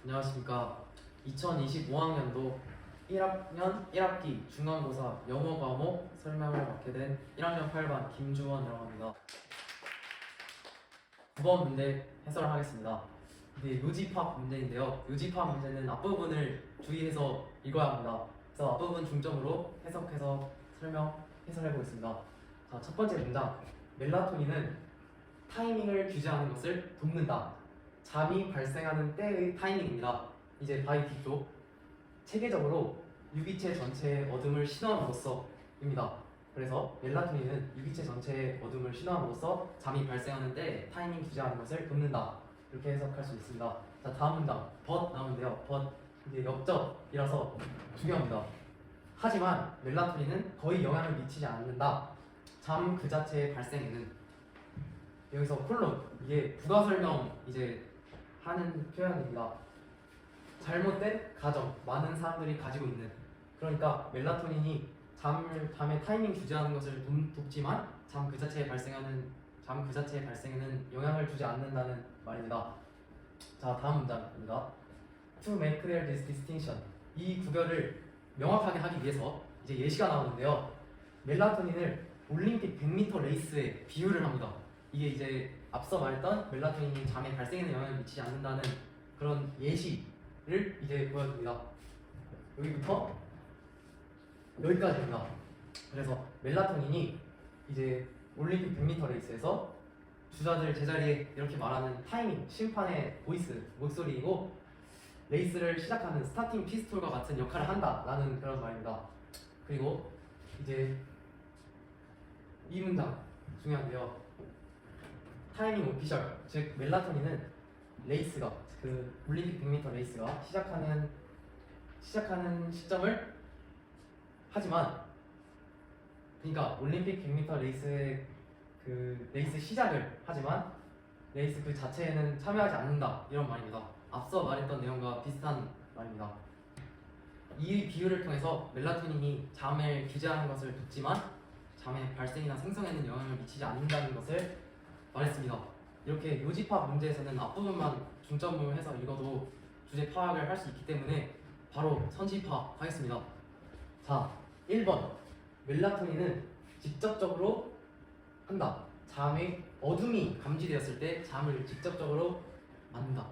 안녕하십니까. 2025학년도 1학년 1학기 중간고사 영어 과목 설명을 맡게 된 1학년 8반 김주원이라고 합니다. 9번 문제 해설하겠습니다. 이게 요집합 문제인데요. 요집합 문제는 앞부분을 주의해서 읽어야 합니다. 그래서 앞부분 중점으로 해석해서 해설해 보겠습니다. 자, 첫 번째 문장. 멜라토닌은 타이밍을 규제하는 것을 돕는다. 잠이 발생하는 때의 타이밍입니다. 이제 바이 뒤쪽. 체계적으로 유기체 전체의 어둠을 신호함으로써입니다. 그래서 멜라토닌은 유기체 전체의 어둠을 신호함으로써 잠이 발생하는 때 타이밍 규제하는 것을 돕는다. 이렇게 해석할 수 있습니다. 자, 다음 문장. but 나오는데요. but 이게 역접이라서 중요합니다. 하지만 멜라토닌은 거의 영향을 미치지 않는다. 잠 그 자체의 발생에는. 여기서 콜론, 이게 부가 설명 이제 하는 표현입니다. 잘못된 가정, 많은 사람들이 가지고 있는. 그러니까 멜라토닌이 잠의 타이밍 규제하는 것을 돕지만 잠 그 자체에 발생에는 영향을 주지 않는다는 말입니다. 자, 다음 문장입니다. To make clear this distinction, 이 구별을 명확하게 하기 위해서 이제 예시가 나오는데요. 멜라토닌을 올림픽 100m 레이스에 비유를 합니다. 이게 이제 앞서 말했던 멜라토닌이 잠의 발생에는 영향을 미치지 않는다는 그런 예시를 이제 보여줍니다. 여기부터 여기까지입니다. 그래서 멜라토닌이 이제 올림픽 100m 레이스에서 주자들 제자리에 이렇게 말하는 타이밍, 심판의 보이스, 목소리이고 레이스를 시작하는 스타팅 피스톨과 같은 역할을 한다라는 그런 말입니다. 그리고 이제 이 문장 중요한데요. 타이밍 오피셜, 즉 멜라토닌은 레이스가 그 올림픽 100m 레이스가 시작하는 시점을 하지만 그러니까 올림픽 100m 레이스의 그 레이스 시작을 하지만 레이스 그 자체에는 참여하지 않는다 이런 말입니다. 앞서 말했던 내용과 비슷한 말입니다. 이 비유를 통해서 멜라토닌이 잠을 규제하는 것을 돕지만 잠의 발생이나 생성에는 영향을 미치지 않는다는 것을 말했습니다. 이렇게 요집합 문제에서는 앞부분만 중점을 해서 읽어도 주제 파악을 할 수 있기 때문에 바로 선지파하겠습니다. 자, 1번. 멜라토닌은 직접적으로 한다. 잠의 어둠이 감지되었을 때 잠을 직접적으로 만든다.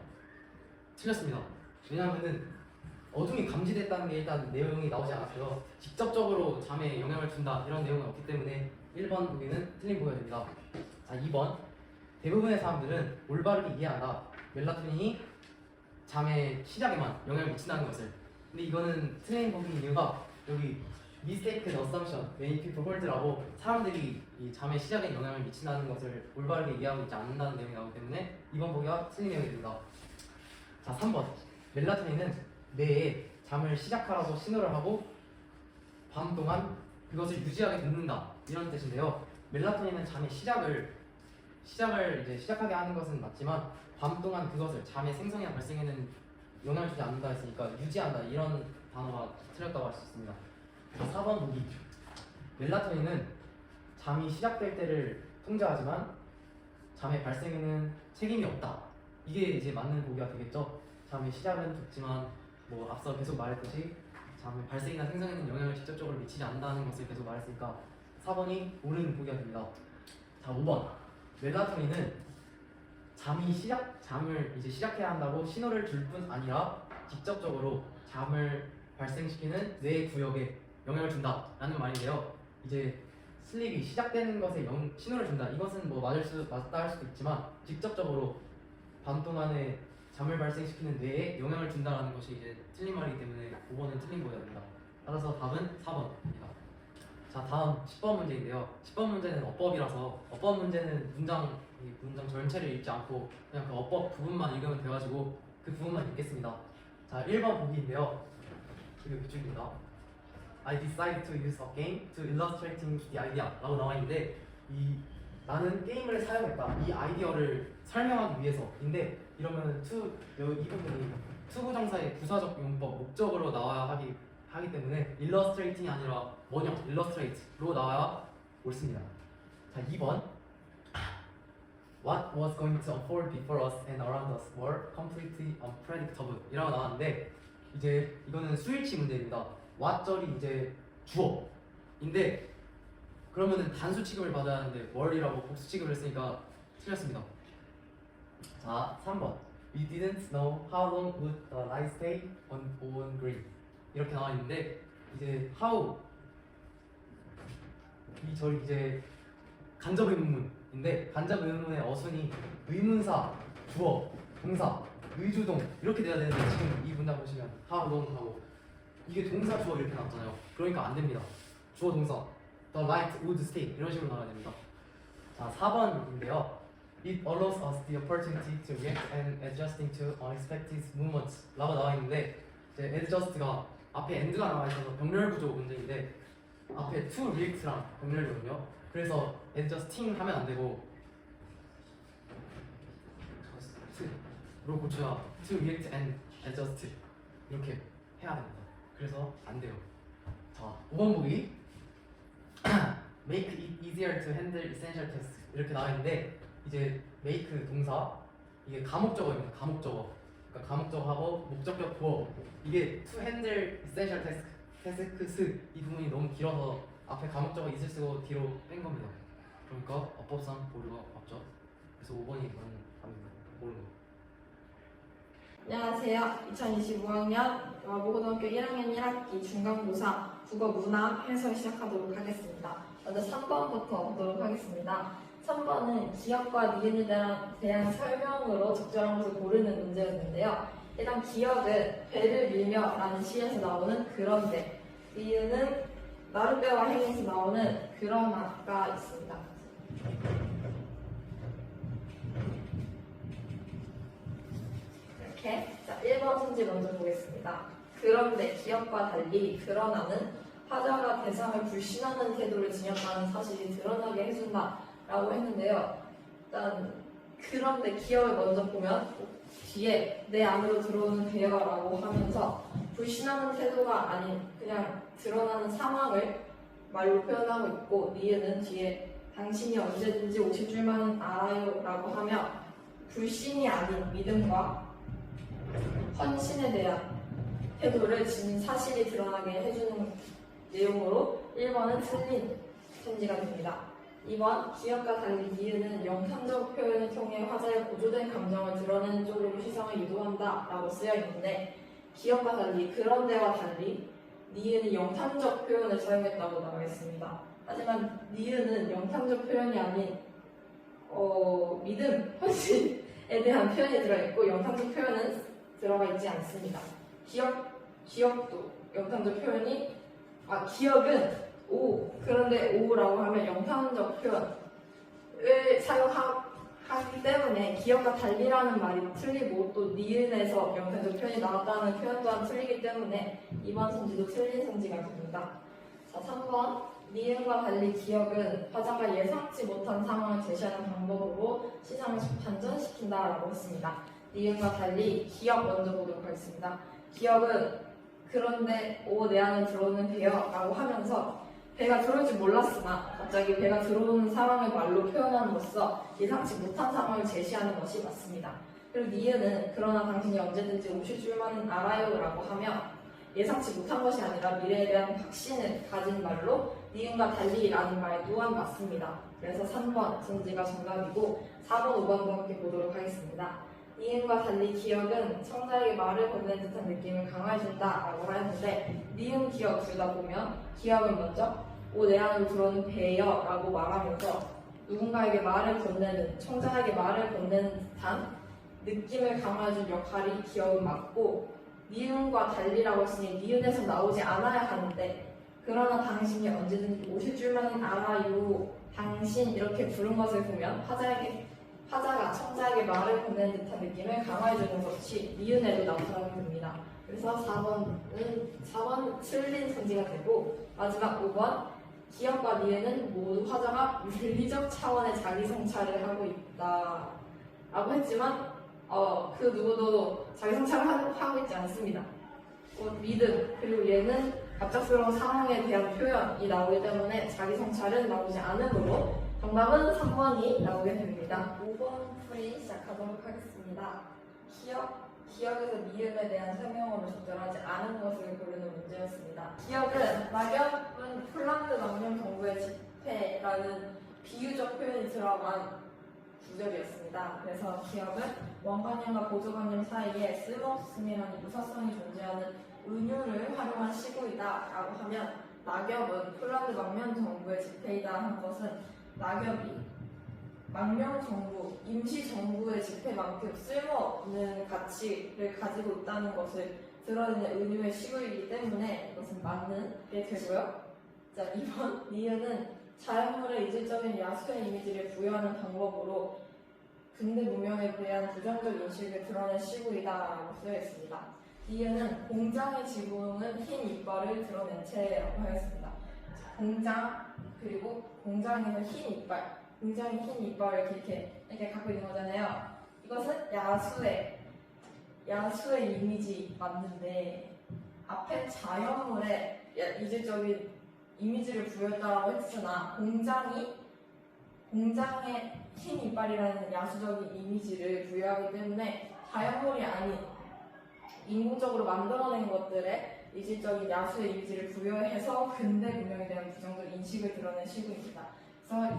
틀렸습니다. 왜냐하면은 어둠이 감지됐다는 게 일단 내용이 나오지 않았고요. 직접적으로 잠에 영향을 준다 이런 내용은 없기 때문에 1번 보기는 틀린 보기가 됩니다. 자, 2번. 대부분의 사람들은 올바르게 이해한다. 멜라토닌이 잠의 시작에만 영향을 미친다는 것을. 근데 이거는 틀린 보기인 이유가 여기 mistaken assumption, many people hold라고 사람들이 이 잠의 시작에 영향을 미친다는 것을 올바르게 이해하고 있지 않는다는 내용이 나오기 때문에 이번 보기가 틀린 내용이 됩니다. 자, 3번. 멜라토닌은 뇌에 잠을 시작하라고 신호를 하고 밤 동안 그것을 유지하게 돕는다 이런 뜻인데요. 멜라토닌은 잠의 시작을 이제 시작하게 하는 것은 맞지만 밤 동안 그것을 잠의 생성이나 발생에는 영향을 주지 않는다 했으니까 유지한다 이런 단어가 틀렸다고 할 수 있습니다. 자, 4번 보기. 멜라토닌은 잠이 시작될 때를 통제하지만 잠의 발생에는 책임이 없다. 이게 이제 맞는 보기가 되겠죠. 잠의 시작은 좋지만 뭐 앞서 계속 말했듯이 잠의 발생이나 생성에는 영향을 직접적으로 미치지 않는다는 것을 계속 말했으니까 4번이 옳은 보기가 됩니다. 자, 5번. 멜라토닌은 잠을 이제 시작해야 한다고 신호를 줄 뿐 아니라 직접적으로 잠을 발생시키는 뇌 구역에 영향을 준다라는 말인데요. 이제 슬립이 시작되는 것에 신호를 준다. 이것은 뭐 맞다 할 수도 있지만 직접적으로 밤 동안에 잠을 발생시키는 뇌에 영향을 준다라는 것이 이제 틀린 말이기 때문에 5번은 틀린 거여야 됩니다. 따라서 답은 4번입니다. 자, 다음 10번 문제인데요. 10번 문제는 어법이라서 어법 문제는 문장 전체를 읽지 않고 그냥 그 어법 부분만 읽으면 돼가지고 그 부분만 읽겠습니다. 자, 1번 보기인데요. 이거 밑줄입니다. I decided to use a game to illustrating the idea 라고 나와 있는데 나는 게임을 사용했다. 이 아이디어를 설명하기 위해서인데 이러면 이 부분이 to 부정사의 부사적 용법 목적으로 나와야 하기 때문에 illustrating이 아니라 illustrate로 나와야 옳습니다. 자, 2번. What was going to unfold before us and around us were completely unpredictable 이라고 나왔는데 이제 이거는 수일치 문제입니다. what절이 이제 주어인데 그러면은 단수 취급을 받아야 하는데 were이라고 복수 취급을 했으니까 틀렸습니다. 자, 3번 We didn't know how long would the light stay on green 이렇게 나와 있는데 이제 how 이 절 이제 간접 의문문인데 간접 의문문의 어순이 의문사, 주어, 동사, 의주동 이렇게 돼야 되는데 지금 이 문장 보시면 how long 하고 이게 동사, 주어 이렇게 나왔잖아요. 그러니까 안 됩니다. 주어, 동사 the light would stay 이런 식으로 나와야 됩니다. 자, 4번인데요. It allows us the opportunity to react and adjusting to unexpected movements 라고 나와 있는데 이제 adjust가 앞에 and가 나와 있어서 병렬 구조 문제인데 앞에 to react랑 병렬이거든요. 그래서 adjusting 하면 안 되고 to로 고쳐야 to react and adjust 이렇게 해야 됩니다. 그래서 안 돼요. 자, 5번 보기 make it easier to handle essential tasks 이렇게 나와 있는데 이제 make 동사 이게 가목적어입니다. 가목적어. 그러니까 가목적어하고 목적격 보어 이게 to handle essential tasks 이 부분이 너무 길어서 앞에 가목적어 있을 쓰고 뒤로 뺀 겁니다. 그러니까 어법상 보류가 없죠. 그래서 5번이 이건 답입니다. 모르는 거. 안녕하세요. 2025학년 마보고등학교 1학년 1학기 중간고사 국어 문학 해설 시작하도록 하겠습니다. 먼저 3번부터 보도록 하겠습니다. 3번은 기억과 니은에 대한 설명으로 적절한 것을 고르는 문제였는데요. 일단 기억은 배를 밀며 라는 시에서 나오는 그런데, 니은은 나룻배와 행에서 나오는 그러나가 있습니다. 이렇게 자, 1번 문제 먼저 보겠습니다. 그런데 기억과 달리 그러나는 화자가 대상을 불신하는 태도를 지녔다는 사실이 드러나게 해준다 라고 했는데요. 일단 그런데 기억을 먼저 보면 뒤에 내 안으로 들어오는 배어라고 하면서 불신하는 태도가 아닌 그냥 드러나는 상황을 말로 표현하고 있고, 니은은 뒤에 당신이 언제든지 오실 줄만 알아요 라고 하며 불신이 아닌 믿음과 헌신에 대한 태도를 지닌 사실이 드러나게 해주는 내용으로 1번은 틀린 선지가 됩니다. 2번 기억과 달리 니은은 영상적 표현을 통해 화자의 고조된 감정을 드러내는 쪽으로 시선을 유도한다 라고 쓰여 있는데, 기억과 달리 그런데와 달리 니은이 영상적 표현을 사용했다고 나와 있습니다. 하지만 니은은 영상적 표현이 아닌 믿음, 헌신에 대한 표현이 들어있고 영상적 표현은 들어가 있지 않습니다. 기억도 영상적 표현이 기억은 오, 그런데 오라고 하면 영상적 표현을 사용하기 때문에 기억과 달리라는 말이 틀리고 또 니은에서 영상적 표현이 나왔다는 표현 또한 틀리기 때문에 이번 선지도 틀린 선지가 됩니다. 자, 3번 니은과 달리 기억은 화자가 예상치 못한 상황을 제시하는 방법으로 시상을 반전시킨다라고 했습니다. 니은과 달리 기억 먼저 보도록 하겠습니다. 기억은 그런데 내 안에 들어오는 배어라고 하면서 배가 들어올 줄 몰랐으나 갑자기 배가 들어오는 상황을 말로 표현함으로써 예상치 못한 상황을 제시하는 것이 맞습니다. 그리고 니은은 그러나 당신이 언제든지 오실 줄만 알아요 라고 하며 예상치 못한 것이 아니라 미래에 대한 확신을 가진 말로 니은과 달리 라는 말 또한 맞습니다. 그래서 3번 선지가 정답이고 4번, 5번도 함께 보도록 하겠습니다. 니은과 달리 기억은 청자에게 말을 건넨 듯한 느낌을 강화해준다 라고 하였는데, 니은 기억 둘 다 보면 기억은 먼저 내 안으로 들어오는 배여 라고 말하면서 누군가에게 말을 건네는, 청자에게 말을 건네는 듯한 느낌을 강화해준 역할이 기억은 맞고, 니은과 달리라고 했으니 니은에서 나오지 않아야 하는데 그러나 당신이 언제든지 오실 줄만 알아요, 당신 이렇게 부른 것을 보면 화자가 청자에게 말을 건네는 듯한 느낌을 강화해주는 것이 니은에도 나타나게 됩니다. 그래서 4번 틀린 선지가 되고, 마지막 5번 기억과 니은은 모두 화자가 물리적 차원의 자기 성찰을 하고 있다 라고 했지만 그 누구도 자기 성찰을 하고 있지 않습니다. 믿음, 그리고 얘는 갑작스러운 상황에 대한 표현이 나오기 때문에 자기 성찰은 나오지 않으므로 정답은 3번이 나오게 됩니다. 5번 풀이 시작하도록 하겠습니다. 기억에서 미음에 대한 설명으로 적절하지 않은 것을 고르는 문제였습니다. 기억은 낙엽은 폴란드 망명 정부의 집회라는 비유적 표현이 들어간 구절이었습니다. 그래서 기억은 원관념과 보조관념 사이에 쓸모없음이라는 유사성이 존재하는 은유를 활용한 시구이다 라고 하면, 낙엽은 폴란드 망명 정부의 집회이다 한 것은 낙엽이 망명 정부, 임시 정부의 집회만큼 쓸모없는 가치를 가지고 있다는 것을 드러내는 은유의 시구이기 때문에 이것은 맞는 게 되고요. 자, 2번 니은은 자연물의 이질적인 야수의 이미지를 부여하는 방법으로 근대 문명에 대한 부정적 인식을 드러낸 시구이다 라고 쓰여 있습니다. 니은은 공장의 지붕은 흰 이빨을 드러낸 채라고 하였습니다. 자, 공장, 그리고 공장에서 흰 이빨, 굉장히 흰 이빨을 이렇게 갖고 있는 거잖아요. 이것은 야수의 이미지 맞는데, 앞에 자연물에 이질적인 이미지를 부여했다고 했으나 공장에 흰 이빨이라는 야수적인 이미지를 부여하기 때문에 자연물이 아닌 인공적으로 만들어낸 것들에 이질적인 야수의 이미지를 부여해서 근대 문명에 대한 부정적 인식을 드러낸 시구입니다. 그래서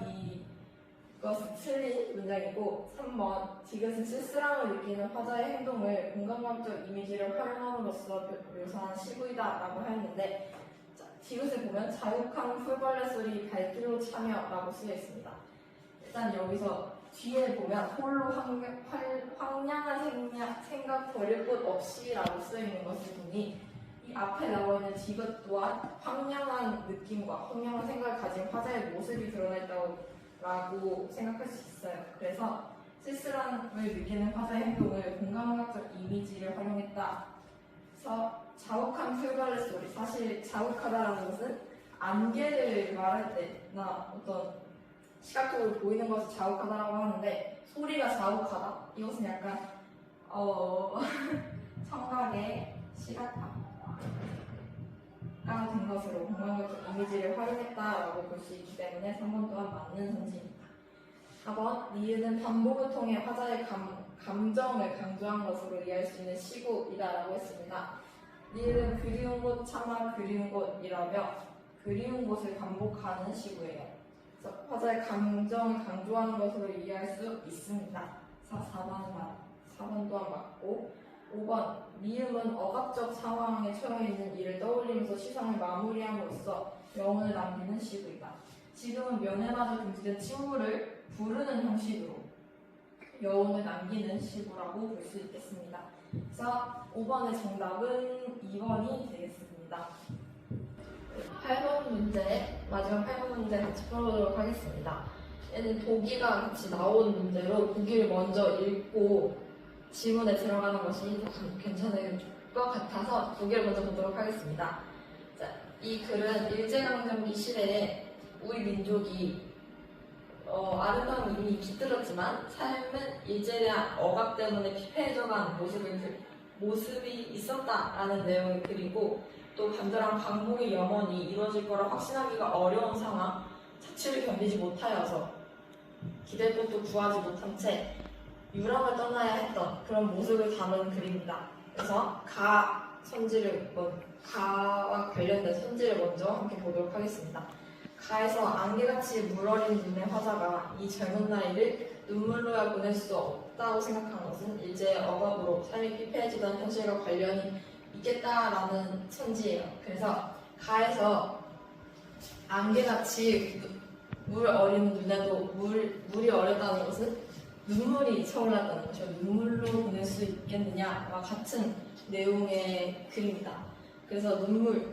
이것은 틀린 문장이고, 3번 디귿은 쓸쓸함을 느끼는 화자의 행동을 공감각적 이미지를 활용함으로써 묘사한 시구이다 라고 하였는데, 디귿을 보면 자욱한 풀벌레 소리 발길로 참여라고 쓰여 있습니다. 일단 여기서 뒤에 보면 홀로 황량한 생각 버릴 곳 없이라고 쓰여 있는 것을 보니, 이 앞에 나와 있는 디귿 또한 황량한 느낌과 황량한 생각을 가진 화자의 모습이 드러나 있다고 생각할 수 있어요. 그래서 쓸쓸함을 느끼는 화자의 행동을 공감각적 이미지를 활용했다. 그래서 자욱한 풀벌레 소리, 사실 자욱하다라는 것은 안개를 말할 때나 어떤 시각적으로 보이는 것을 자욱하다라고 하는데, 소리가 자욱하다, 이것은 약간 청각의 시각화가 된 것으로 공감각적 이미지를 활용했다라고 볼 수 있기 때문에 3번 또한 맞는 선지입니다. 4번 니은은 반복을 통해 화자의 감정을 강조한 것으로 이해할 수 있는 시구이다라고 했습니다. 니은은 그리운 곳 참아 그리운 곳이라며 그리운 곳을 반복하는 시구예요. 그래서 화자의 감정을 강조하는 것으로 이해할 수 있습니다. 4번 또한 맞고, 5번 미음은 억압적 상황에 처해 있는 이를 떠올리면서 시선을 마무리함으로써 여운을 남기는 시구이다. 지금은 면회마저 금지된 친구를 부르는 형식으로 여운을 남기는 시구라고 볼 수 있겠습니다. 그래서 5번의 정답은 2번이 되겠습니다. 8번 문제, 마지막 8번 문제 같이 풀어보도록 하겠습니다. 얘는 보기가 같이 나온 문제로 보기를 먼저 읽고 지문에 들어가는 것이 더 괜찮을 것 같아서 보기를 먼저 보도록 하겠습니다. 자, 이 글은 일제강점기 시대에 우리 민족이 아름다운 이미 깃들었지만 삶은 일제에 대한 억압 때문에 피폐해져가는 모습이 있었다라는 내용을 그리고, 또 간절한 광복의 염원이 이루어질 거라 확신하기가 어려운 상황, 자취를 견디지 못하여서 기댈 곳도 구하지 못한 채 유럽을 떠나야 했던 그런 모습을 담은 글입니다. 그래서 가와 관련된 선지를 먼저 함께 보도록 하겠습니다. 가에서 안개같이 물어린 눈의 화자가 이 젊은 나이를 눈물로야 보낼 수 없다고 생각한 것은 일제의 억압으로 삶이 피폐해지던 현실과 관련이 있겠다라는 선지예요. 그래서 가에서 안개같이 물 어린 눈에도 물이 어렸다는 것은 눈물이 차올랐다는 것이죠. 눈물로 보낼 수 있겠느냐와 같은 내용의 글입니다. 그래서 눈물이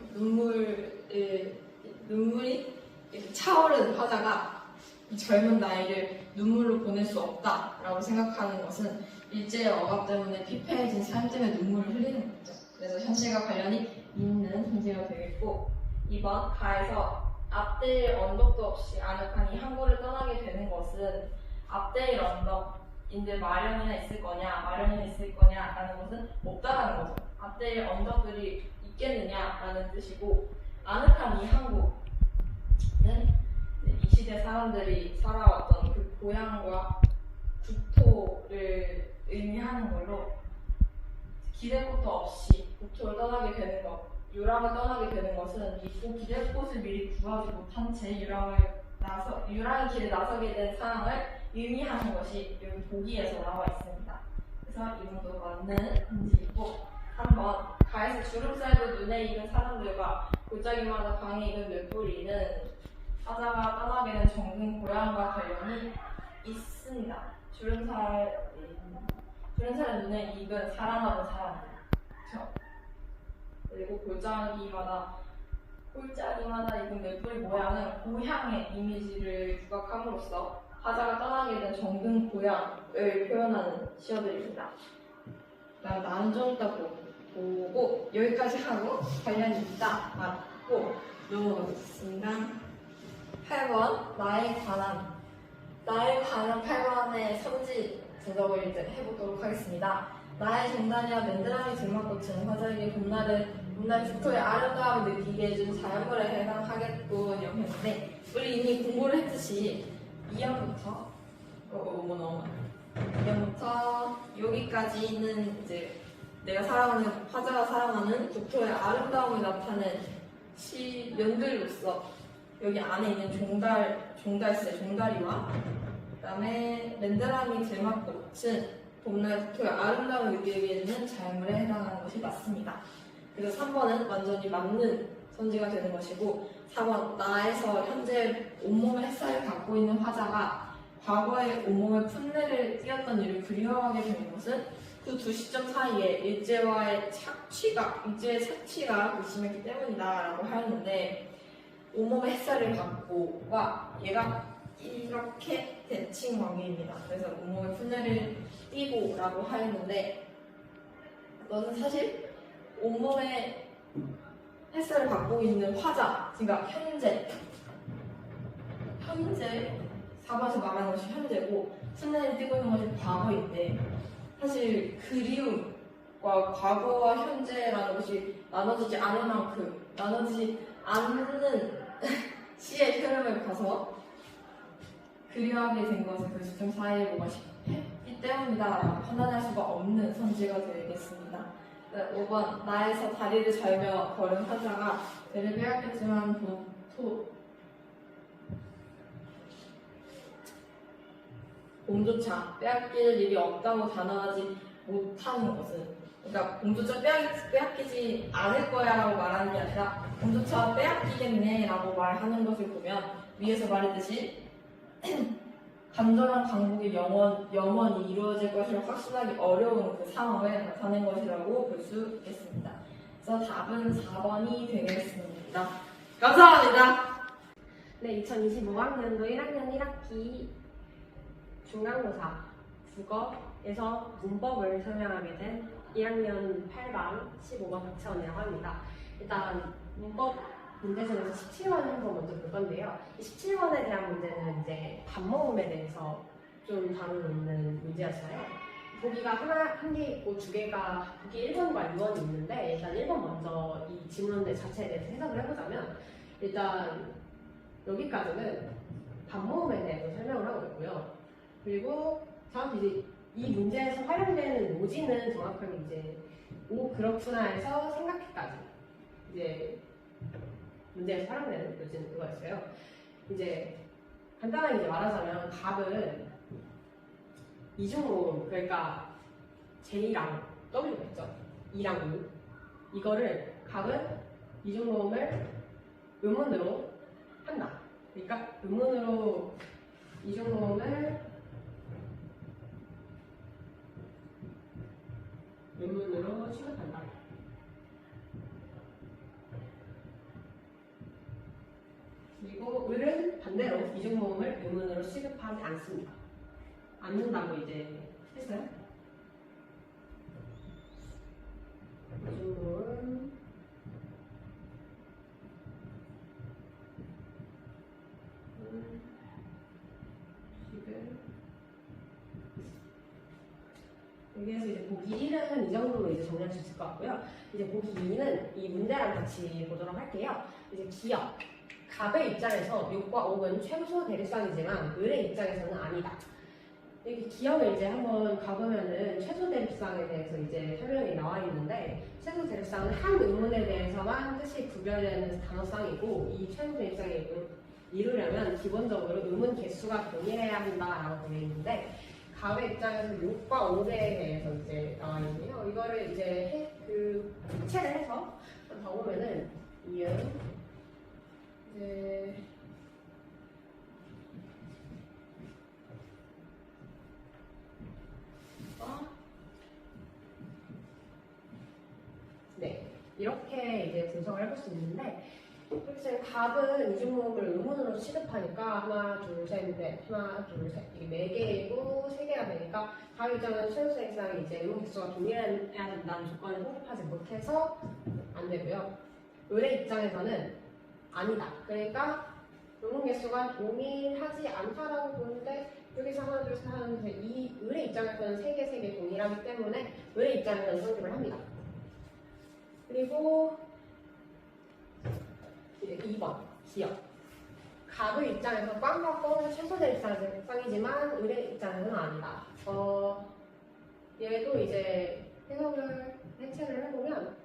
이렇게 차오른 화자가 이 젊은 나이를 눈물로 보낼 수 없다라고 생각하는 것은 일제의 억압 때문에 피폐해진 삶 때문에 눈물을 흘리는 거죠. 그래서 현실과 관련이 있는 현재가 되겠고, 2번 가에서 앞대일 언덕도 없이 아늑한 이 항구를 떠나게 되는 것은 앞대일 언덕인데 마련이나 있을 거냐라는 것은 없다라는 거죠. 앞대일 언덕들이 있겠느냐라는 뜻이고, 아늑한 이 항구는 이 시대 사람들이 살아왔던 그 고향과 국토를 의미하는 걸로 기댈 곳도 없이 국토를 떠나게 되는 것, 유랑을 떠나게 되는 것은 이 기댈 곳을 미리 구하지 못한 채 유랑의 길에 나서게 된 상황을 의미하는 것이 여기 보기에서 나와 있습니다. 그래서 이름도 맞는漢字이고, 한번 가에서 주름살도 눈에 익은 사람들과 골짜기마다 방에 익은 뇌뿌리는 사자가 떠나게 된 정든 고향과 관련이 있습니다. 주름살은 눈에 익은 사랑하는 사람들. 그렇죠? 그리고 골짜기마다 익은 뇌뿌리 모양은 고향의 이미지를 부각함으로써 사자가 떠나게 된 정든 고향을 표현하는 시어들입니다. 그다음 나는 좀 이따 보고 여기까지 하고 관련이 있다 맞고 넘어가겠습니다. 8번 나에 관한 8번의 성지 분석을 이제 해보도록 하겠습니다. 나의 정단이와 맨드라미 들막꽃은 화자에게 봄날의 국토의 아름다움을 느끼게 해준 자연물에 해당하겠군요 했는데, 우리 이미 공부를 했듯이 2연부터 여기까지는 이제 화자가 사랑하는 국토의 아름다움을 나타낸 시면들로서 여기 안에 있는 종다리와 그다음에 맨드라미 들막꽃은 봄날 국토의 아름다움을 느끼게 해주는 자연물에 해당하는 것이 맞습니다. 그래서 3번은 완전히 맞는 선지가 되는 것이고, 4번 나에서 현재 온몸의 햇살을 갖고 있는 화자가 과거에 온몸에 풋내를 띄었던 일을 그리워하게 되는 것은 그 두 시점 사이에 일제의 착취가 극심했기 때문이다라고 하였는데, 온몸에 햇살을 받고와 얘가 이렇게 대칭 관계입니다. 그래서 온몸에 풋내를 띄고라고 하였는데, 너는 사실 온몸에 햇살을 받고 있는 화자, 그러니까 현재 4번에서 말하는 것이 현재고, 풋내를 띄고 있는 것이 과거인데, 사실 그리움과 과거와 현재라는 것이 나눠지지 않는 시의 흐름을 봐서 그리워하게 된 것은 그 시점 사이에 뭐가 했기 때문이다 판단할 수가 없는 선지가 되겠습니다. 5번 나에서 다리를 절며 걸은 화자가 배를 빼앗겼지만 봄조차 빼앗길 일이 없다고 단언하지 못하는 것은, 그러니까 봄조차 빼앗기지 않을 거야 라고 말하는 게 아니라 봄조차 빼앗기겠네 라고 말하는 것을 보면, 위에서 말했듯이 간절한 강국의 영원히 이루어질 것을 확신하기 어려운 그 상황을 나타낸 것이라고 볼 수 있겠습니다. 그래서 답은 4번이 되겠습니다. 감사합니다. 네, 2025학년도 1학년 1학기 중간고사 국어에서 문법을 설명하게 된 1학년 8반 15번 박채원이라고 합니다. 일단 문법 문제 중에서 17번 한번 먼저 볼 건데요. 이 17번에 대한 문제는 이제 반모음에 대해서 좀 다루고 있는 문제였어요. 보기가 한 개 있고 두 개가 보기 1번과 2번이 있는데, 일단 1번 먼저 이 질문들 자체에 대해서 해석을 해보자면, 일단 여기까지는 반모음에 대해서 설명을 하고 있고요. 그리고 정확히 이제 이 문제에서 활용되는 노지는 정확하게 이제 오 그렇구나 해서 생각해까지 이제 문제에서 활용되는 노지는 그거였어요. 이제 간단하게 이제 말하자면 갑은 이중모음, 그러니까 J랑 W가 있죠. E랑 U. 이거를 갑은 이중모음을 음운으로 한다. 그러니까 음운으로 이중모음을 음문으로 취급한다. 그리고 을은 반대로 이중모음을 음문으로 취급하지 않습니다. 않는다고 이제 했어요. 이중모음 여기에서 이제 보기 1은 이 정도로 이제 정리할 수 있을 것 같고요. 이제 보기 2는 이 문제랑 같이 보도록 할게요. 이제 기역, 갑의 입장에서 6과 5은 최소 대립상이지만 을의 입장에서는 아니다. 여기 기억을 이제 한번 가보면은 최소 대립상에 대해서 이제 설명이 나와 있는데 최소 대립상은 한 의문에 대해서만 뜻이 구별되는 단어쌍이고 이 최소 대립상이 이루려면 기본적으로 의문 개수가 동일해야 한다라고 되어 있는데 갑의 입장에서 6과 5에 대해서 이제 나와 있는데요. 이거를 이제 합체를 해서 봐보면은 이은 이제 네, 이렇게 이제 분석을 해볼 수 있는데 이제 갑은 이중모음을 의문으로 취급하니까 하나, 둘, 셋, 넷, 하나, 둘, 셋 이게 4개이고 3개가 되니까 갑 입장은 최소액상이 이제 의문 개수가 동일해야 된다는 조건을 성립하지 못해서 안 되고요. 을의 입장에서는 아니다. 그러니까 의문 개수가 동일하지 않다라고 보는데 여기서 하나, 둘, 셋 하는데 이 을의 입장에서는 3개 동일하기 때문에 을의 입장에서는 성립을 합니다. 그리고 이제 2번 기억. 갑의 입장에서 꽝과 꽝은 최소 대립상이지만 을의 입장에서는 아니다. 얘도 이제 해석을 해체를 해보면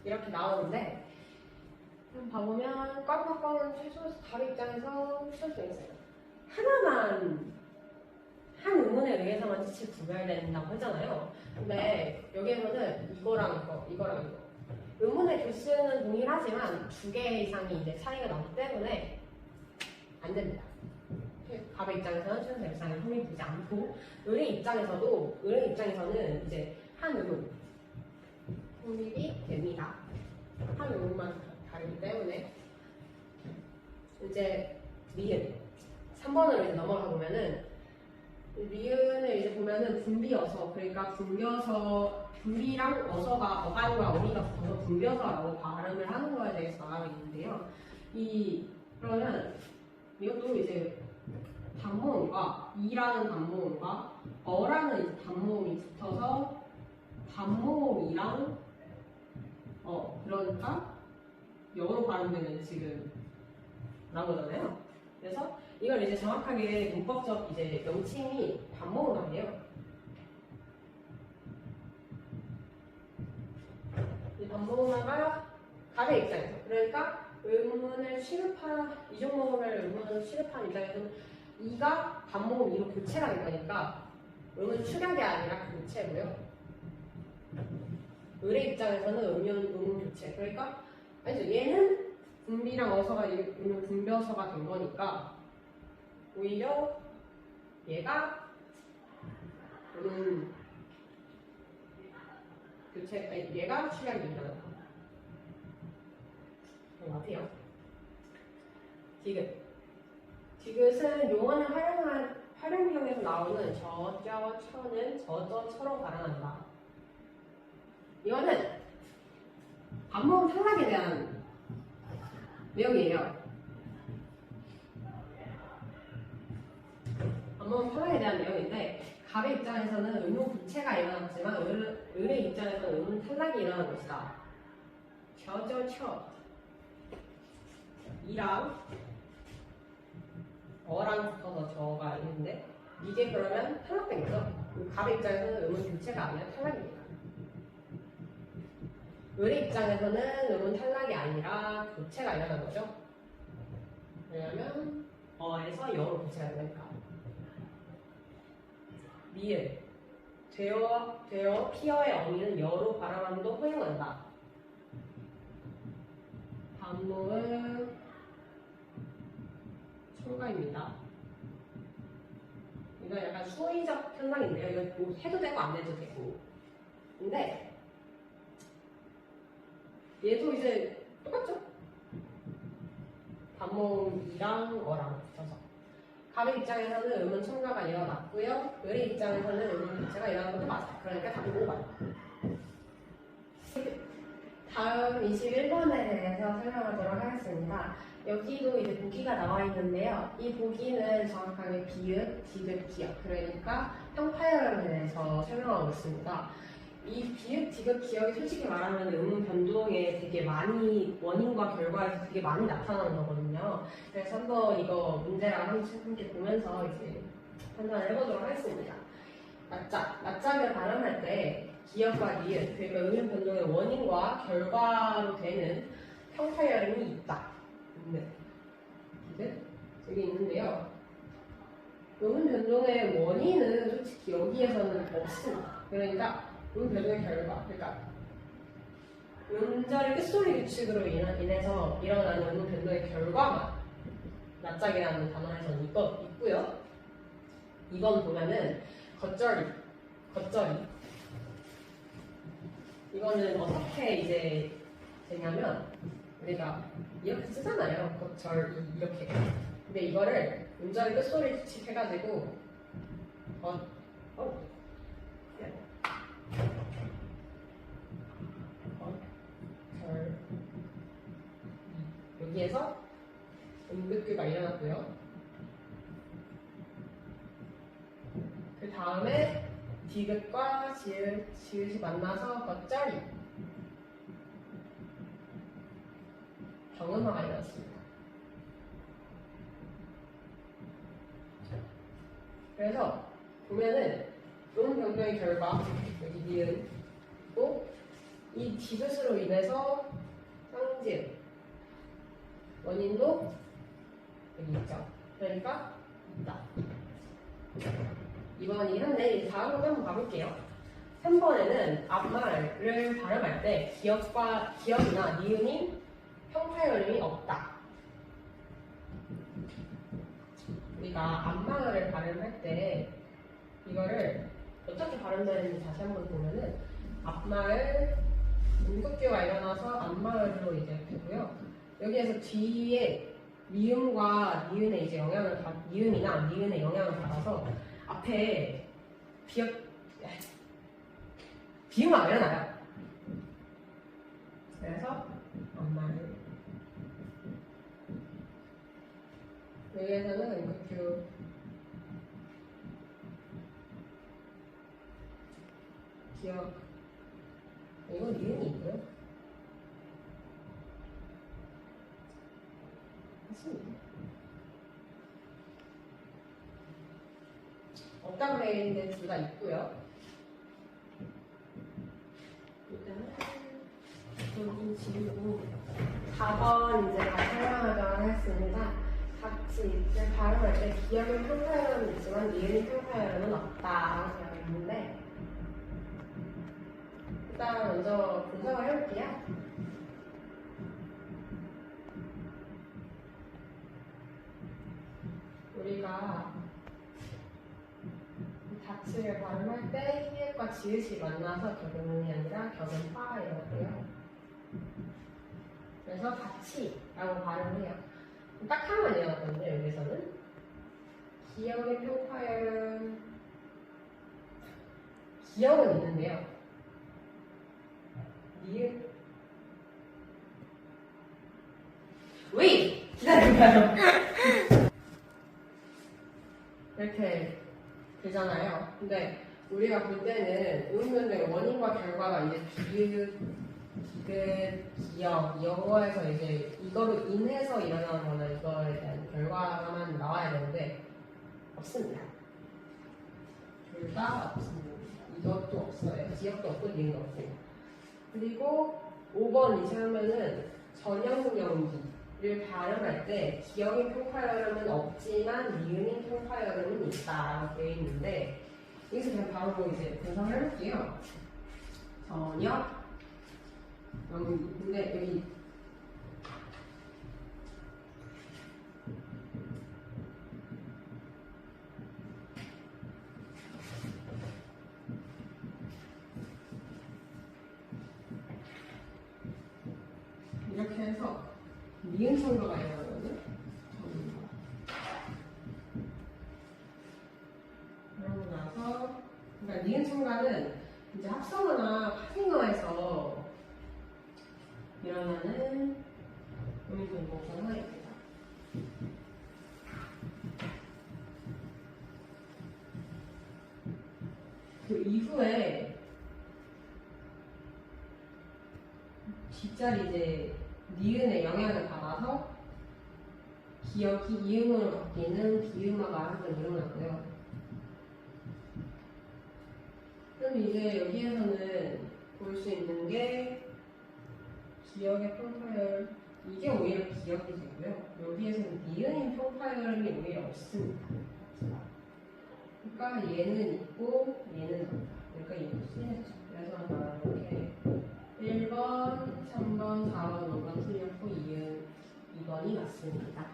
이렇게 나오는데 봐보면 꽝과 꽝은 최소 갑의 입장에서 최소 있어요. 하나만 한 의문에 의해서만 뜻이 구별된다고 했잖아요. 근데 여기에서는 이거랑 이거 의문의 개수는 동일하지만 2개 이상이 이제 차이가 나기 때문에 안 됩니다. 갑의 입장에서는 최소 대립상이 성립되지 않고 을의 입장에서는 이제 한 의문 성립이 됩니다. 한 의문만 다르기 때문에 이제 미은 3번으로 이제 넘어가 보면은 미은을 이제 보면은 분비어서 그러니까 분비랑 어서가 어간과 어미가 붙어서 분비어서라고 발음을 하는 거에 대해서 나가고 있는데요. 그러면 이것도 이제 단모음과 이라는 단모음과 어라는 이제 단모음이 붙어서 단모음이랑 그러니까 영어로 발음되는 지금 나오잖아요. 그래서 이걸 이제 정확하게 문법적 이제 명칭이 단모음인데요. 이 단모음화가 갑의 입장에서 그러니까 이중모음을 의문을 취급한 입장에서는 이가 단모음 이로 교체가 될 거니까 의문 축약이 아니라 교체고요. 을의 입장에서는 의문 교체. 그러니까 아니죠. 얘는 분비랑 어서가 의문 분벼서가 된 거니까 오히려 얘가 의문 교체, 아니 얘가 축약이 일어나는 거. 그런 것 같아요. 디귿. 디귿은 용어는 활용형에서 나오는 저는 저처럼 발언한다. 이거는 반모음 탈락에 대한 내용이에요. 반모음 탈락에 대한 내용인데 갑의 입장에서는 의문 부채가 일어났지만 을의 입장에서는 의문 탈락이 일어난 것이다. 저처 이랑 어랑 붙어서 저가 있는데 이게 그러면 탈락된 거죠. 갑의 입장에서는 의문 부채가 아니라 탈락입니다. 을의 입장에서는 의문 탈락이 아니라 교체가 일어난 거죠. 왜냐면 어에서 여로 교체가 되니까. 미을 되어 피어의 어미는 여로 발음함도 허용한다. 반모음 첨가입니다. 이거 약간 수의적 현상인데요. 이거 뭐 해도 되고 안 해도 되고. 근데 얘도 이제 똑같죠? 반모음이랑 어랑 붙여서 갑의 입장에서는 의문 첨가가 일어났고요. 을의 입장에서는 의문 교체가 일어난 것도 맞아요. 그러니까 답이 5번. 다음 21번에 대해서 설명하도록 하겠습니다. 여기도 이제 보기가 나와 있는데요. 이 보기는 정확하게 비읍, 디귿, 기역. 그러니까 평파열에 대해서 설명하고 있습니다. 이 비읍, 디귿, 기역이 솔직히 말하면 음운 변동에 되게 많이 원인과 결과에서 되게 많이 나타나는 거거든요. 그래서 한번 이거 문제랑 함께 보면서 이제 판단을 해보도록 하겠습니다. 맞짝을 발음할 때 기역과 니은, 그러니까 음운 변동의 원인과 결과로 되는 평파열음이 있다. 네, 여기 있는데요. 음운 변동의 원인은 솔직히 여기에서는 없습니다. 그러니까 음운 변동의 결과, 그러니까 음절의 끝소리 규칙으로 인해서 일어나는 음운 변동의 결과만 낯짝이라는 단어에서는 있고요. 2번 보면은 겉절이. 이거는 어떻게 이제 되냐면 우리가 이렇게 쓰잖아요. 겉절이 이렇게. 근데 이거를 음절의 끝소리 규칙 해가지고 여기에서 음극규가 일어났고요. 그 다음에 디귿과 지읒이 만나서 겉절이 경음화가 일어났습니다. 그래서 보면은 음운 변동의 결과 여기 니은 또 이 디귿으로 인해서 쌍지읒 원인도 여기 있죠. 그러니까 있다. 2번이 한데 이제 다음으로 한번 가볼게요. 3번에는 앞말을 발음할 때 기역이나 니은인 평파열음이 없다. 우리가 앞말을 발음할 때 이거를 어떻게 발음되는지 다시 한번 보면은 앞말 음극규가 일어나서 앞말로 이제 되고요. 여기에서 뒤에 미음과 니은의 이제 미음이나 니은의 영향을 받아서 앞에 비음이 일어나요. 그래서 앞말 여기에서는 음극규 기역 이건 니은이 있고요. 맞습니다. 없다고 되어 있는데 둘 다 있고요. 일단은 여기 지우고 4번 이제 다 설명하도록 하겠습니다. 같이 이제 발음할 때 기역은 평파열음은 있지만 니은이 평파열음은 없다라고 되어 있는데 일단 먼저 분석을 해볼게요. 우리가 닥치를 발음할 때 히읗과 지읒이 만나서 격음이 아니라 격음파가 일어나고요. 그래서 닥치라고 발음을 해요. 딱 하나만 일어났는데 여기서는 기역의 평파열음 기역은 있는데요. 니은 기다려봐요. 이렇게 되잖아요. 근데 우리가 볼 때는 음운변동의 원인과 결과가 이제 비읍, 기역, 영어에서 이제 이거로 인해서 일어나는 거나 이거에 대한 결과만 나와야 되는데 없습니다. 둘 다 없습니다. 이것도 없어요. 기역도 없고 니은도 없고. 그리고 5번 이제 하면은 전형연기를 발음할 때 기역인 평파열음은 없지만 니은인 평파열음은 있다라고 되어 있는데 여기서 그냥 바로 이제 분석을 해볼게요. 전형 연기. 근데 여기 이렇게 해서 니은 청가가 일어나거든요. 그러고 나서 그러니까 니은 청가는 이제 합성어나 파생어에서 일어나는 음변동 하나입니다. 그 이후에 뒷자리 이제 니은의 영향을 받아서 기억이 이음으로 바뀌는 비음화가 한번 일어나고요. 그럼 이제 여기에서는 볼 수 있는 게 기억의 평파열, 이게 오히려 기억이 되고요. 여기에서는 니은인 평파열이 오히려 없습니다. 그러니까 얘는 있고 얘는 없다. 그러니까 이거 쓰였죠. 그래서 나 이렇게 1번, 3번, 4번, 5번 틀렸고 2번이 맞습니다.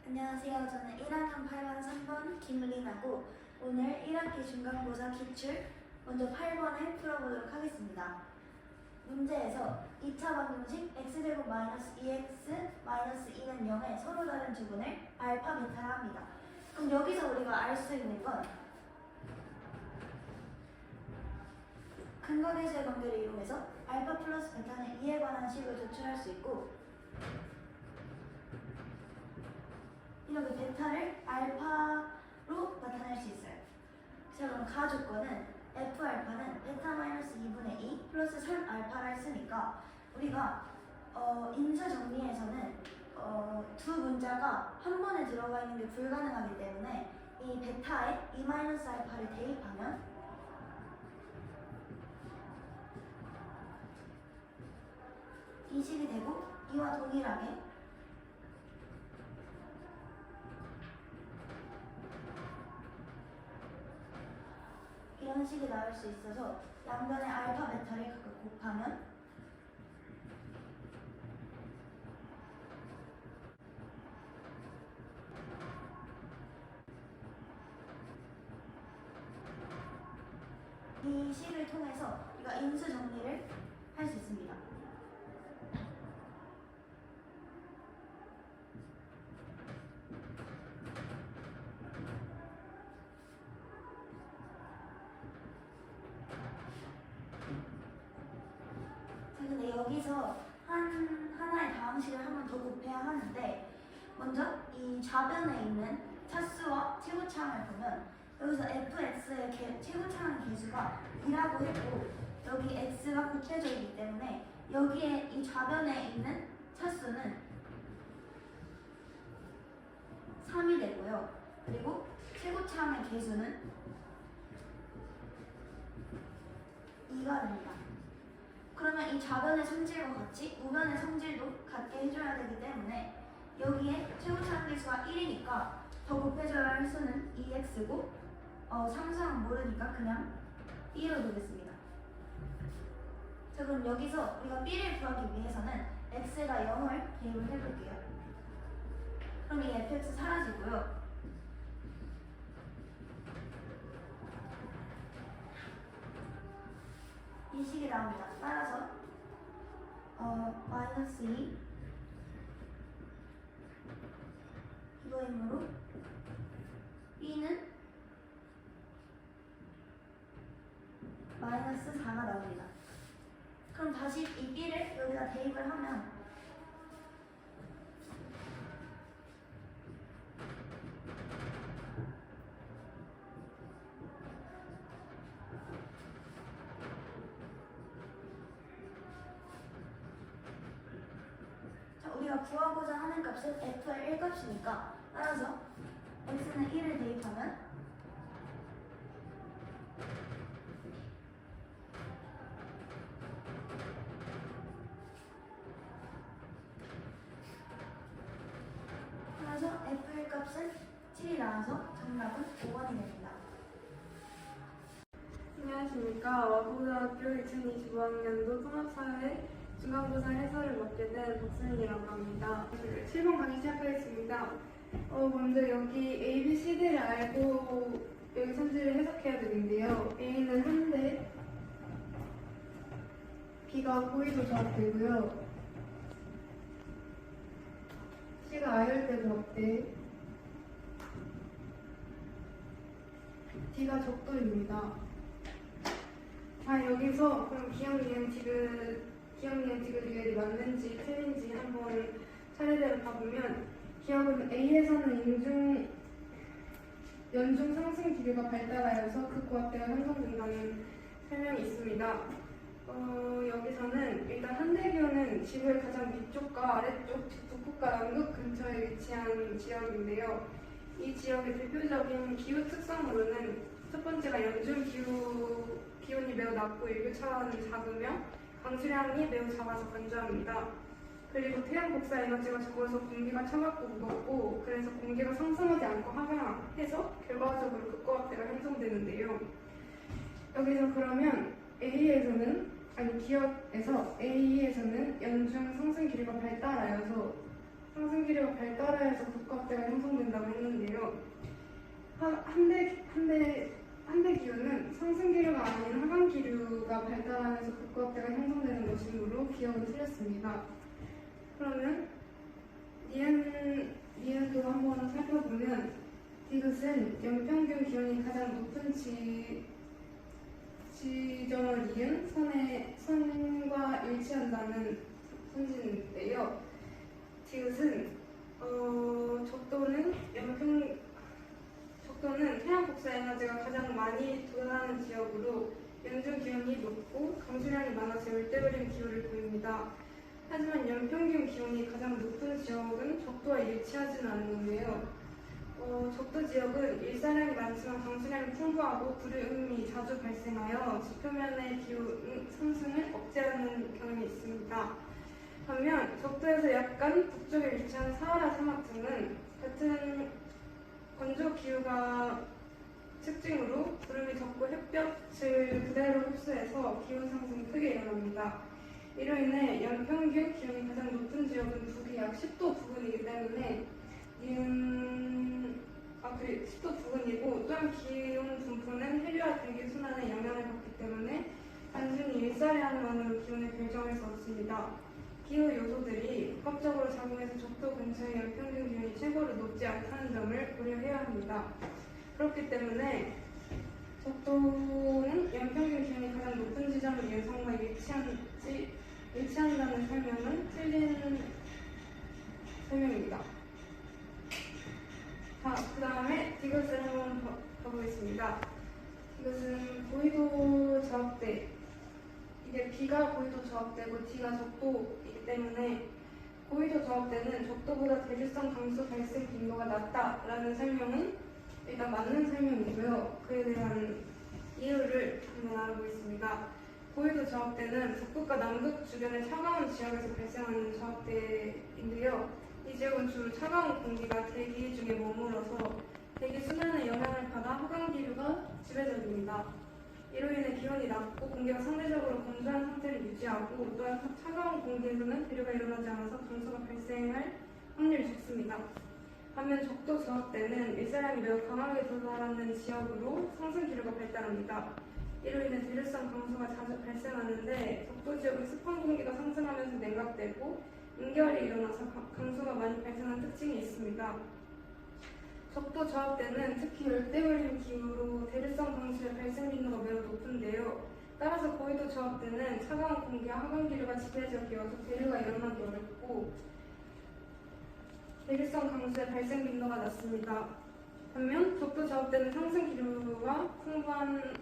안녕하세요. 저는 1학년 8반 3번 김은리나고 오늘 1학기 중간고사 기출 먼저 8번을 풀어보도록 하겠습니다. 문제에서 2차 방정식 x제곱 마이너스 2x 마이너스 2는 0의 서로 다른 주분을 알파 베타라 합니다. 그럼 여기서 우리가 알 수 있는 건 근거대수의 관계를 이용해서 알파 플러스 베타는 2에 관한 식을 도출할 수 있고 이렇게 베타를 알파로 나타낼 수 있어요. 자, 그럼 가조건은 F알파는 베타 마이너스 2분의 2 플러스 3알파라 했으니까 우리가 인수 정리에서는 두 문자가 한 번에 들어가 있는 게 불가능하기 때문에 이 베타에 2 마이너스 알파를 대입하면 이 식이 되고 이와 동일하게 이런 식이 나올 수 있어서 양변의 알파, 베타를 각각 곱하면 이 식을 통해서 우리가 인수 정리를 할 수 있습니다. 근데 여기서 하나의 다항식을 한 번 더 곱해야 하는데 먼저 이 좌변에 있는 차수와 최고차항을 보면 여기서 fx의 최고차항의 개수가 2라고 했고 여기 x가 곱해져있기 때문에 여기에 이 좌변에 있는 차수는 3이 되고요. 그리고 최고차항의 개수는 2가 됩니다. 그러면 이 좌변의 성질과 같이 우변의 성질도 같게 해줘야 되기 때문에 여기에 최고차항 개수가 1이니까 더 곱해줘야 할 수는 2x고 상수항 모르니까 그냥 2로 두겠습니다. 자, 그럼 여기서 우리가 b를 구하기 위해서는 x가 0을 대입을 해볼게요. 그럼 이 fx 사라지고요. 이 식이 나옵니다. 따라서 마이너스 2 이거이므로 b는 마이너스 4가 나옵니다. 그럼 다시 이 b를 여기다 대입을 하면 우리가 구하고자 하는 값은 f의 1값이니까 따라서 x는 1을 대입하면 따라서 f의 값은 7이 나와서 정답은 5번이 됩니다. 안녕하십니까. 와부고등학교 2025학년도 통합사회 중간고사 해설을 맡게 된 박수민이라고 합니다. 7번 강의 시작하겠습니다. 먼저 여기 A, B, C, D를 알고 여기 선지를 해석해야 되는데요. A는 한대, B가 고의도 조합되고요. C가 아열대 조합대, D가 적도입니다. 자, 여기서 그럼 기억, 니은, 디귿 기억 니은 디귿이 맞는지 틀린지 한번 차례대로 봐보면 기억은 A에서는 연중 상승 기류가 발달하여서 그 고압대가 형성된다는 설명이 있습니다. 여기서는 일단 한대기온은 지구의 가장 위쪽과 아래쪽, 즉 북극과 남극 근처에 위치한 지역인데요. 이 지역의 대표적인 기후 특성으로는 첫 번째가 연중 기온이 매우 낮고 일교차는 작으며 강수량이 매우 작아서 건조합니다. 그리고 태양 복사 에너지가 적어서 공기가 차갑고 무겁고 그래서 공기가 상승하지 않고 하강해서 결과적으로 극고압대가 형성되는데요. 여기서 그러면 기억에서 A에서는 연중 상승 기류가 발달하여서 극고압대가 형성된다고 했는데요. 한대 기온은 상승 기류가 아닌 하강 기류가 발달하면서 극고압대가 형성되는 것이므로 기억은 틀렸습니다. 그러면 니은도 한번 살펴보면 디귿은 연평균 기온이 가장 높은 지점을 이은 선과 일치한다는 선진인데요. 디귿은 적도는 태양 복사 에너지가 가장 많이 도달하는 지역으로 연중 기온이 높고 강수량이 많아서 열대우림 기후를 보입니다. 하지만 연평균 기온이 가장 높은 지역은 적도와 일치하지는 않는데요. 적도 지역은 일사량이 많지만 강수량이 풍부하고 구름이 자주 발생하여 지표면의 기온 상승을 억제하는 경향이 있습니다. 반면 적도에서 약간 북쪽에 위치한 사하라 사막 등은 같은 건조 기후가 특징으로 구름이 적고 햇볕을 그대로 흡수해서 기온 상승이 크게 일어납니다. 이로 인해 연평균 기온이 가장 높은 지역은 북위 약 10도 부근이기 때문에 10도 부근이고 또한 기온 분포는 해류와 대기 순환에 영향을 받기 때문에 단순히 일사량만으로 기온을 결정할 수 없습니다. 기후 요소들이 복합적으로 작용해서 적도 근처의 연평균 기온이 최고로 높지 않다는 점을 고려해야 합니다. 그렇기 때문에 적도는 연평균 기온이 가장 높은 지점을 예상과 일치한다는 설명은 틀린 설명입니다. 자, 그 다음에 디귿을 한번 봐보겠습니다. 디귿은 고緯도 저압대, 이게 B가 고緯도 저압대고 D가 적도이기 때문에 고緯도 저압대는 적도보다 대류성 강수 발생 빈도가 낮다라는 설명은 일단 맞는 설명이고요. 그에 대한 이유를 한번 알아보겠습니다. 고緯도 저압대는 북극과 남극 주변의 차가운 지역에서 발생하는 저압대인데요. 이 지역은 주로 차가운 공기가 대기 중에 머물러서 대기 순환의 영향을 받아 하강 기류가 지배적입니다. 이로 인해 기온이 낮고 공기가 상대적으로 건조한 상태를 유지하고 또한 차가운 공기에서는 대류가 일어나지 않아서 강수가 발생할 확률이 적습니다. 반면 적도 저압대는 일사량이 매우 강하게 도달하는 지역으로 상승 기류가 발달합니다. 이로 인해 대류성 강수가 자주 발생하는데 적도 지역은 습한 공기가 상승하면서 냉각되고 인결이 일어나서 강수가 많이 발생하는 특징이 있습니다. 적도 저압대는 특히 열대우림 기후로 대류성 강수의 발생 빈도가 매우 높은데요. 따라서 고緯도 저압대는 차가운 공기와 하강 기류가 지배적이어서 대류가 일어나기 어렵고 대류성 강수의 발생 빈도가 낮습니다. 반면 적도 저압대는 상승 기류와 풍부한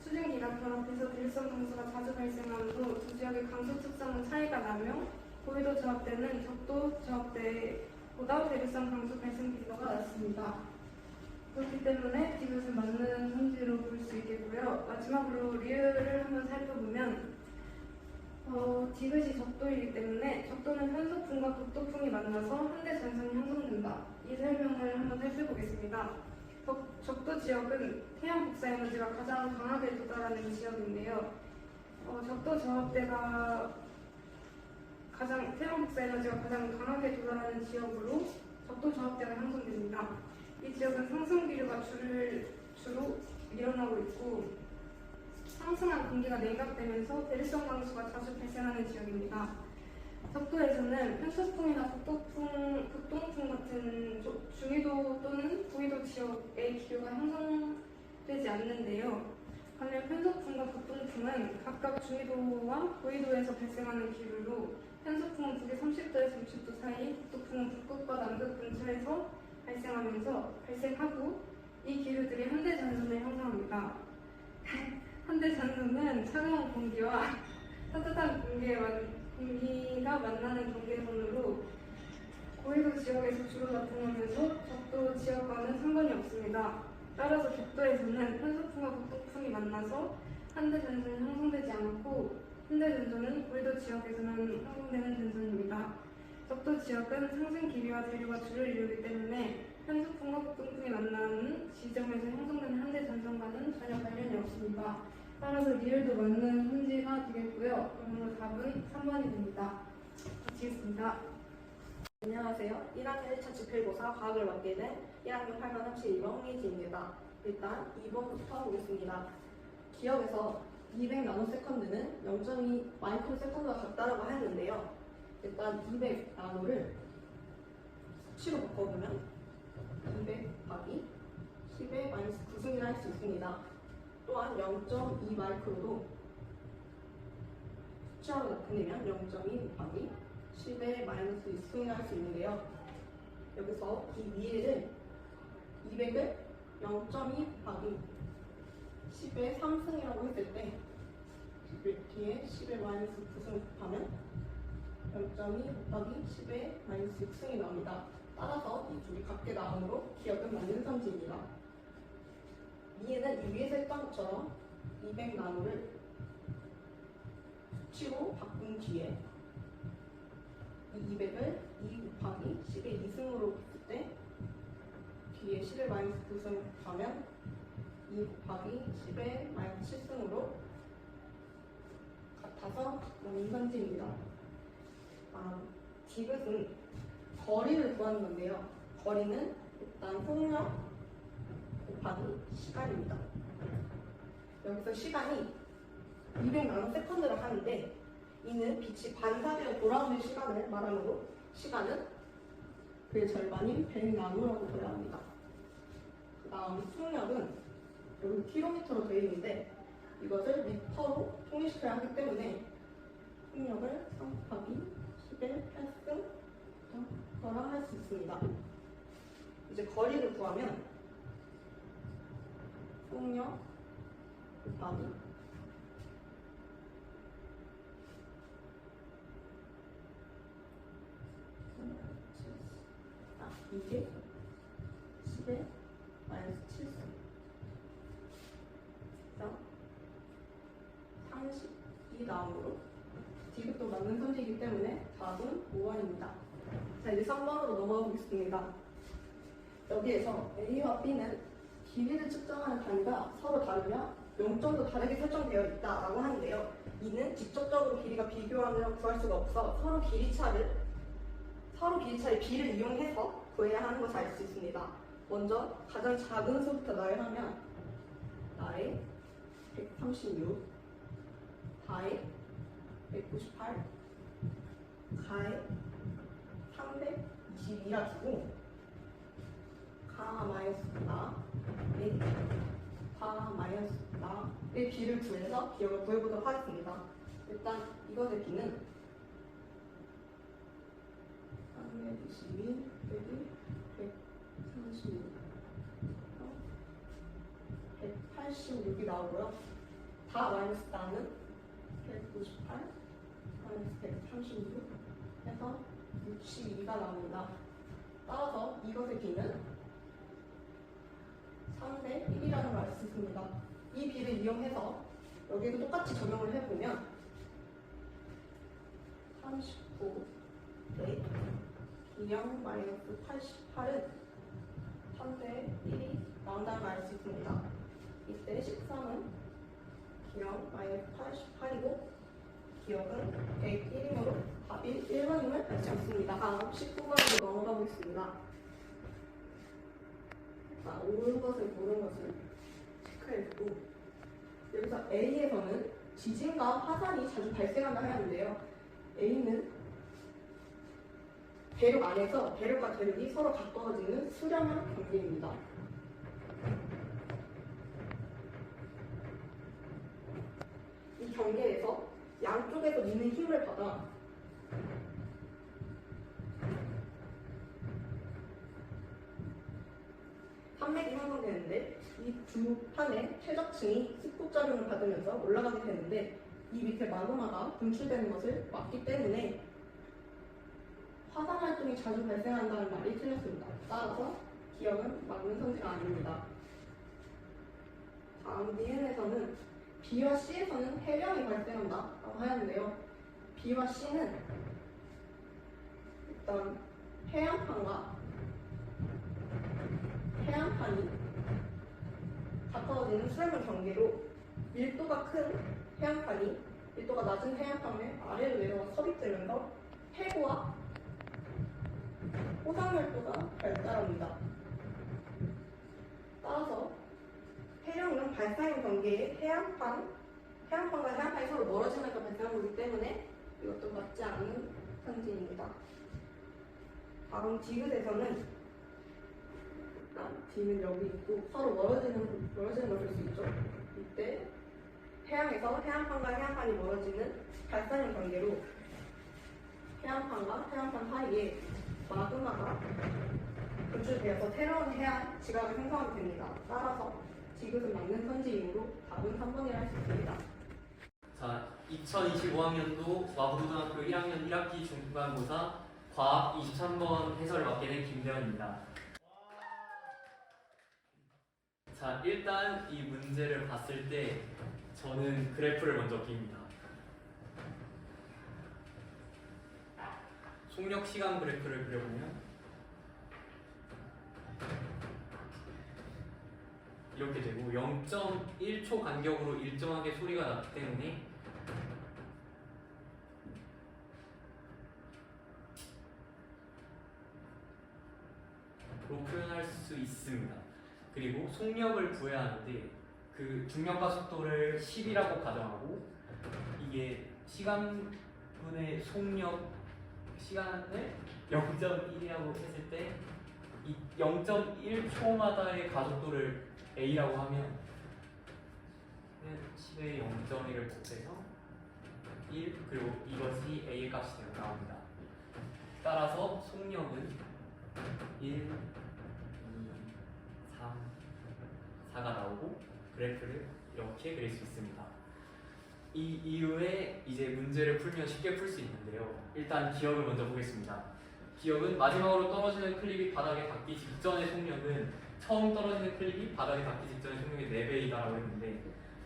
수증기가 결합해서 대류성 강수가 자주 발생하므로 두 지역의 강수 특성은 차이가 나며 고緯도 저압대는 적도 저압대보다 대류성 강수 발생 빈도가 낮습니다. 그렇기 때문에 디귿은 맞는 성질로 볼 수 있겠고요. 마지막으로 리을을 한번 살펴보면 디귿이 적도이기 때문에 적도는 편소풍과 극도풍이 만나서 한대 전선이 형성된다. 이 설명을 한번 살펴보겠습니다. 적도 지역은 태양 복사 에너지가 가장 강하게 도달하는 지역인데요. 적도 저압대가 태양 복사 에너지가 가장 강하게 도달하는 지역으로 적도 저압대가 형성됩니다. 이 지역은 상승 기류가 주로 일어나고 있고 상승한 공기가 냉각되면서 대류성 강수가 자주 발생하는 지역입니다. 적도에서는 편소풍이나 극동풍 같은 중위도 또는 고緯도 지역의 기류가 형성되지 않는데요. 반면 편소풍과 북동풍은 각각 중위도와 고위도에서 발생하는 기류로 편소풍은 북위 30도에서 60도 사이, 북동풍은 북극과 남극 근처에서 발생하고 이 기류들이 한대 전선을 형성합니다. 한대 전선은 차가운 공기와 따뜻한 공기가 만나는 경계선으로 고위도 지역에서 주로 나타나면서 적도 지역과는 상관이 없습니다. 따라서 적도에서는 편소풍과 북동풍이 만나서 한대 전선이 형성되지 않고 한대 전선은 고위도 지역에서만 형성되는 전선입니다. 적도 지역은 상승 기류와 대류가 주를 이루기 때문에 편소풍과 북동풍이 만나는 지점에서 형성되는 한대 전선과는 전혀 관련이 없습니다. 따라서 리을도 맞는 문제가 되겠고요. 그러므로 답은 3번이 됩니다. 마치겠습니다. 안녕하세요. 1학년 1차 지필고사 과학을 맡게 된 1학년 8반 32번 홍예지입니다. 일단 2번부터 보겠습니다. 기억에서 200나노세컨드는 0.2 마이크로세컨드와 같다라고 하였는데요. 일단 200나노를 수치로 바꿔보면 200 곱하기 10의 마이너스 9승이라 할 수 있습니다. 또한 0.2 마이크로도 수치로 나타내면 0.2 곱하기 10의 마이너스 2승이라 할 수 있는데요. 여기서 이 위에를 200을 0.2 곱하기 10의 3승이라고 했을 때 뒤에 10의 마이너스 9승 곱하면 0.2 곱하기 10의 마이너스 6승이 나옵니다. 따라서 이 둘이 같게 나오므로 기억은 맞는 선지입니다. 이에는 이 위에서 했던 것처럼 200나노를 수치로 바꾼 뒤에 이 200을 2 곱하기 10의 2승으로 했을 때 뒤에 10의 마이너스 9승 곱하면 2 곱하기 10의 마이너스 7승으로 같아서 맞는 선지입니다. 디귿은 거리를 구하는 건데요. 거리는 일단 속력 곱하기 시간입니다. 여기서 시간이 200나노세컨드를 하는데 이는 빛이 반사되어 돌아오는 시간을 말하므로 시간은 그의 절반인 100나노라고 둬야 합니다. 그 다음 속력은 여기 킬로미터로 되어 있는데 이것을 미터로 통일시켜야 하기 때문에 속력을 3 곱하기 10의 8승 거라 할 수 있습니다. 이제 거리를 구하면 속력 곱하기 이게 10의 마이너스 7승 32 나오므로 디귿도 맞는 선지이기 때문에 답은 5번입니다. 자, 이제 3번으로 넘어가 보겠습니다. 여기에서 A와 B는 길이를 측정하는 단위가 서로 다르며 0점도 다르게 설정되어 있다라고 하는데요. 이는 직접적으로 길이가 비교하며 구할 수가 없어 서로 길이차의 비를 이용해서 구해야 하는 것을 알 수 있습니다. 먼저 가장 작은 수부터 나열하면 나의 136, 다의 198, 가의 322라 두고 가 마이너스 나의 가 마이너스 나의 비를 구해서 기억을 구해보도록 하겠습니다. 일단 이것의 비는 322 빼기 136 186이 나오고요. 다 마이너스 나는 198 마이너스 136 해서 62가 나옵니다. 따라서 이것의 비는 3대 1이라는 걸 알 수 있습니다. 이 비를 이용해서 여기에도 똑같이 적용을 해보면 39 대 기령 마이너스 88은 3대 1이 나온다는 걸 알 수 있습니다. 이때 13은 기령 마이너스 88이고 기억은 101이므로 답이 1번임을 알 수 있습니다. 다음 19번으로 넘어가 보겠습니다. 자, 옳은 것을 모르는 것을 체크해주고 여기서 A에서는 지진과 화산이 자주 발생한다 하였는데요. A는 대륙 안에서 대륙과 대륙이 서로 가까워지는 수렴한 경계입니다. 경계에서 양쪽에서 미는 힘을 받아 산맥이 형성되는데 이 두 판의 최저층이 습곡작용을 받으면서 올라가게 되는데 이 밑에 마그마가 분출되는 것을 막기 때문에 화산 활동이 자주 발생한다는 말이 틀렸습니다. 따라서 기억은 맞는 선지가 아닙니다. 다음 니은에서는 B와 C에서는 해령이 발생한다라고 하였는데요. B와 C는 일단 해양판과 해양판이 가까워지는 수렴을 경계로 밀도가 큰 해양판이 밀도가 낮은 해양판의 아래로 내려와 섭입되면서 해구와 호상열도가 발달합니다. 따라서 해령은 발사형 경계에 해양판과 해양판이 서로 멀어지면서 발생한 거기 때문에 이것도 맞지 않는 선지입니다. 다음 디귿에서는 D는 여기 있고 서로 멀어지는 걸 볼 수 있죠. 이때 해양에서 해양판과 해양판이 멀어지는 발사형 관계로 해양판과 해양판 사이에 마그마가 분출되어서 새로운 해양 지각을 생성하게 됩니다. 따라서 디귿은 맞는 선지이므로 답은 3번이라 할 수 있습니다. 자, 2025학년도 와부고등학교 1학년 1학기 중간고사 과학 23번 해설을 맡게 된 김대현입니다. 자, 일단 이 문제를 봤을 때 저는 그래프를 먼저 그립니다. 속력 시간 그래프를 그려보면 이렇게 되고 0.1초 간격으로 일정하게 소리가 나기 때문에 로 표현할 수 있습니다. 그리고 속력을 구해야 하는데 그 중력과 속도를 10이라고 가정하고 이게 시간분의 속력 시간을 0.1이라고 했을 때 이 0.1초마다의 가속도를 a라고 하면 10의 0.1을 곱해서 1 그리고 이것이 a의 값이 되어 나옵니다. 따라서 속력은 1, 2, 3, 4가 나오고 그래프를 이렇게 그릴 수 있습니다. 이 이후에 이제 문제를 풀면 쉽게 풀 수 있는데요. 일단 기억을 먼저 보겠습니다. 기억은 마지막으로 떨어지는 클립이 바닥에 닿기 직전의 속력은 처음 떨어지는 클립이 바닥에 닿기 직전의 속력의 4배이다라고 했는데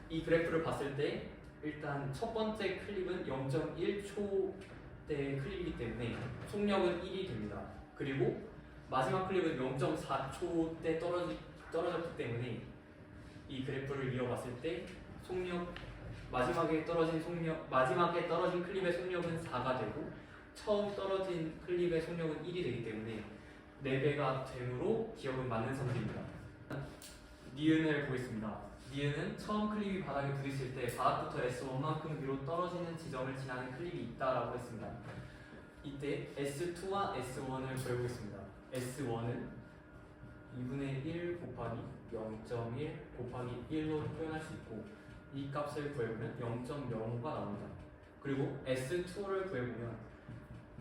이 그래프를 봤을 때 일단 첫 번째 클립은 0.1초 대의 클립이기 때문에 속력은 1이 됩니다. 그리고 마지막 클립은 0.4초 대 떨어졌기 때문에 이 그래프를 이어봤을 때 마지막에 떨어진 클립의 속력은 4가 되고 처음 떨어진 클립의 속력은 1이 되기 때문에 4배가 되므로 기억은 맞는 선지입니다. 니은을 보겠습니다. 니은은 처음 클립이 바닥에 부딪힐 때 바닥부터 S1만큼 위로 떨어지는 지점을 지나는 클립이 있다라고 했습니다. 이때 S2와 S1을 구해보겠습니다. S1은 2분의 1 곱하기 0.1 곱하기 1로 표현할 수 있고 이 값을 구해보면 0.05가 나옵니다. 그리고 S2를 구해보면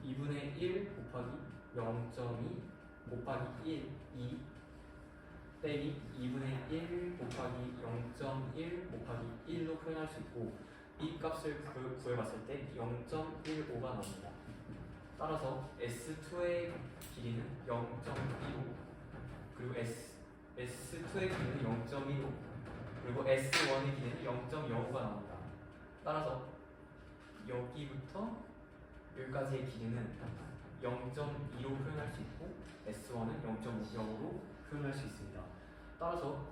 2분의 1 곱하기 0.2 곱하기 1, 2 빼기 2분의 1 곱하기 0.1 곱하기 1로 표현할 수 있고 이 값을 구해봤을 때 0.15가 나옵니다. 따라서 S2의 길이는 0.15 그리고 S2의 길이는 0.15 그리고 S1의 길이는 0.05가 나옵니다. 따라서 여기부터 여기까지의 길이는 0.2로 표현할 수 있고 S1은 0.5로 표현할 수 있습니다. 따라서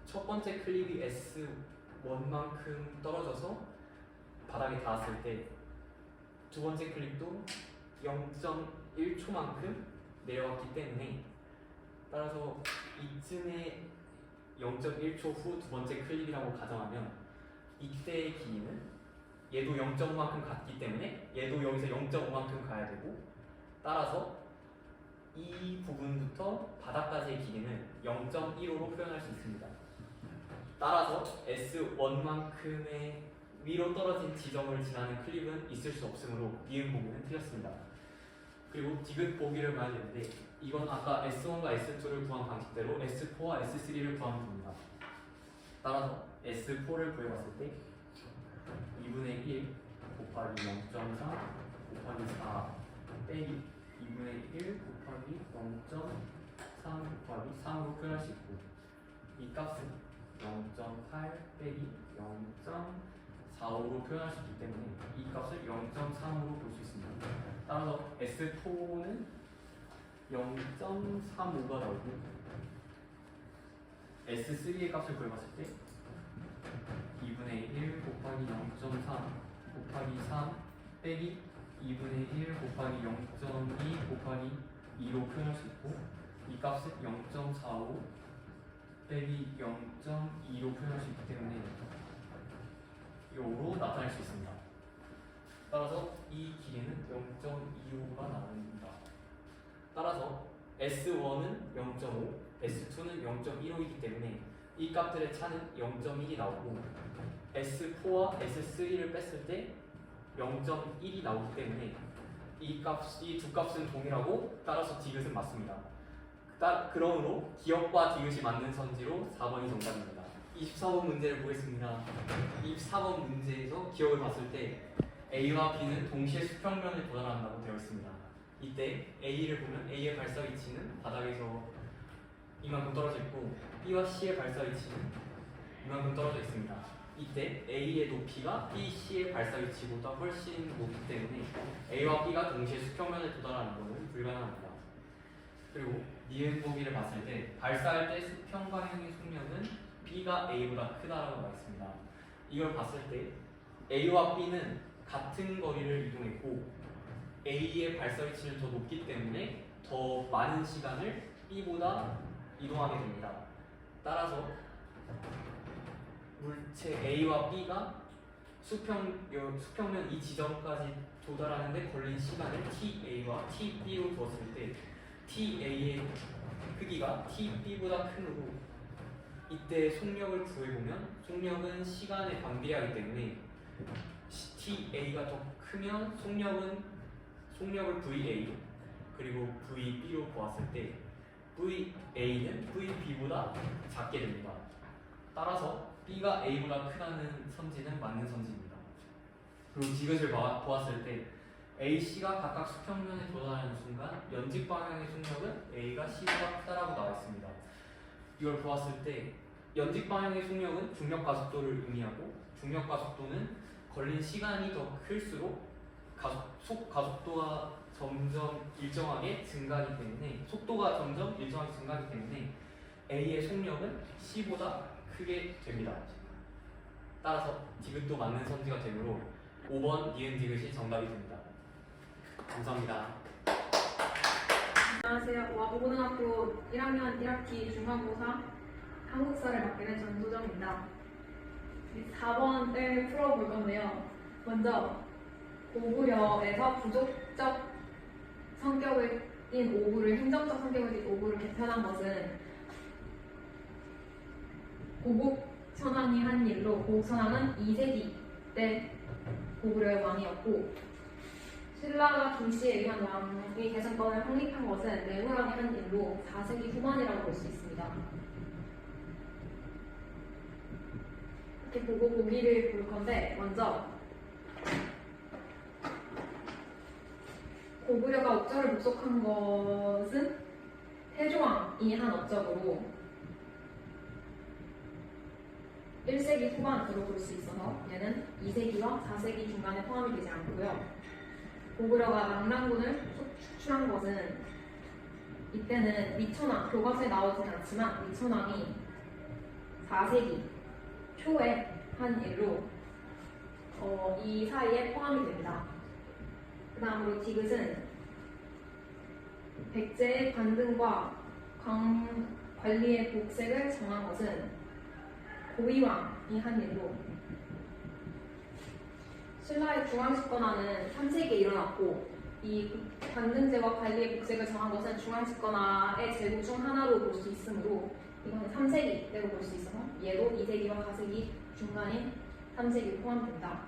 첫 번째 클립이 S1만큼 떨어져서 바닥에 닿았을 때 두 번째 클립도 0.1초만큼 내려왔기 때문에 따라서 이쯤에 0.1초 후 두 번째 클립이라고 가정하면 이때의 길이는 얘도 0.5만큼 갔기 때문에 얘도 여기서 0.5만큼 가야 되고 따라서 이 부분부터 바닥까지의 길이는 0.15로 표현할 수 있습니다. 따라서 S1만큼의 위로 떨어진 지점을 지나는 클립은 있을 수 없으므로 니은 보기는 틀렸습니다. 그리고 디귿 보기를 봐야 되는데 이건 아까 S1과 S2를 구한 방식대로 S4와 S3를 구하면 됩니다. 따라서 S4를 구해봤을 때 2분의 1 곱하기 0.3 곱하기 4 빼기 2분의 1 곱하기 0.3 곱하기 3으로 표현할 수 있고 이 값은 0.8 빼기 0.45로 표현할 수 있기 때문에 이 값을 0.3으로 볼 수 있습니다. 따라서 S4는 0.35가 나오고 S3의 값을 구해봤을 때 2분의 1 곱하기 0.3 곱하기 3 빼기 2분의 1 곱하기 0.2 곱하기 2로 표현할 수 있고 이 값은 0.45 빼기 0.2로 표현할 수 있기 때문에 요로 나타낼 수 있습니다. 따라서 이 길이는 0.25가 나옵니다. 따라서 S1은 0.5, S2는 0.15이기 때문에 이 값들의 차는 0.1이 나오고 S4와 S3를 뺐을 때 0.1이 나오기 때문에 이 두 값은 동일하고 따라서 디귿은 맞습니다. 그러므로 기역과 디귿이 맞는 선지로 4번이 정답입니다. 24번 문제를 보겠습니다. 24번 문제에서 기역을 봤을 때 A와 B는 동시에 수평면을 도달한다고 되어 있습니다. 이때 A를 보면 A의 발사 위치는 바닥에서 이만큼 떨어져 있고 B와 C의 발사 위치는 이만큼 떨어져 있습니다. 이때 A의 높이가 B, C의 발사 위치보다 훨씬 높기 때문에 A와 B가 동시에 수평면을 도달하는 것은 불가능합니다. 그리고 니은 보기를 봤을 때 발사할 때 수평 방향의 속력은 B가 A보다 크다라고 나와 있습니다. 이걸 봤을 때 A와 B는 같은 거리를 이동했고 A의 발사 위치는 더 높기 때문에 더 많은 시간을 B보다 이동하게 됩니다. 따라서 물체 A와 B가 수평면 이 지점까지 도달하는데 걸린 시간을 TA와 TB로 두었을 때 TA의 크기가 TB보다 크므로 이때 속력을 구해보면 속력은 시간에 반비례하기 때문에 TA가 더 크면 속력을 VA 그리고 VB로 보았을 때 VA는 VB보다 작게 됩니다. 따라서 B가 A보다 크다는 선지는 맞는 선지입니다. 그리고 디귿을 보았을 때 AC가 각각 수평면에 도달하는 순간 연직 방향의 속력은 A가 C보다 크다라고 나와 있습니다. 이걸 보았을 때 연직 방향의 속력은 중력 가속도를 의미하고 중력 가속도는 걸린 시간이 더 클수록 가속도가 점점 일정하게 증가하기 때문에 속도가 점점 일정하게 증가하기 때문에 A의 속력은 C보다 크게 됩니다. 따라서 디귿도 맞는 선지가 되므로 5번 니은 디귿이 정답이 됩니다. 감사합니다. 안녕하세요. 와부고등학교 1학년 1학기 중간고사 한국사를 맡게 된 전소정입니다. 4번을 풀어볼 건데요. 먼저 고구려에서 부족적 성격인 오구를 행정적 성격을 띤 오구를 개편한 것은 고국 천황이 한 일로 고국 천황은 2세기 때 고구려의 왕이었고 신라가 김씨에 의한 왕이 대선권을 확립한 것은 내후왕이 한 일로 4세기 후반이라고 볼 수 있습니다. 이렇게 보고 보기를 볼 건데 먼저 고구려가 옥저를 복속한 것은 태조왕이 한 업적으로 1세기 후반으로 볼 수 있어서 얘는 2세기와 4세기 중간에 포함이 되지 않고요. 고구려가 망랑군을 축출한 것은 이때는 미천왕, 교과서에 나오진 않지만 미천왕이 4세기 초에 한 일로 이 사이에 포함이 됩니다. 그 다음으로 디귿은 백제의 관등과 관리의 복색을 정한 것은 고위왕이 한 일로 신라의 중앙집권화는 3세기에 일어났고 이 관등제와 관리의 복색을 정한 것은 중앙집권화의 제국 중 하나로 볼 수 있으므로 이건 3세기 때로 볼 수 있어서 얘도 2세기와 4세기 중간인 3세기 포함된다.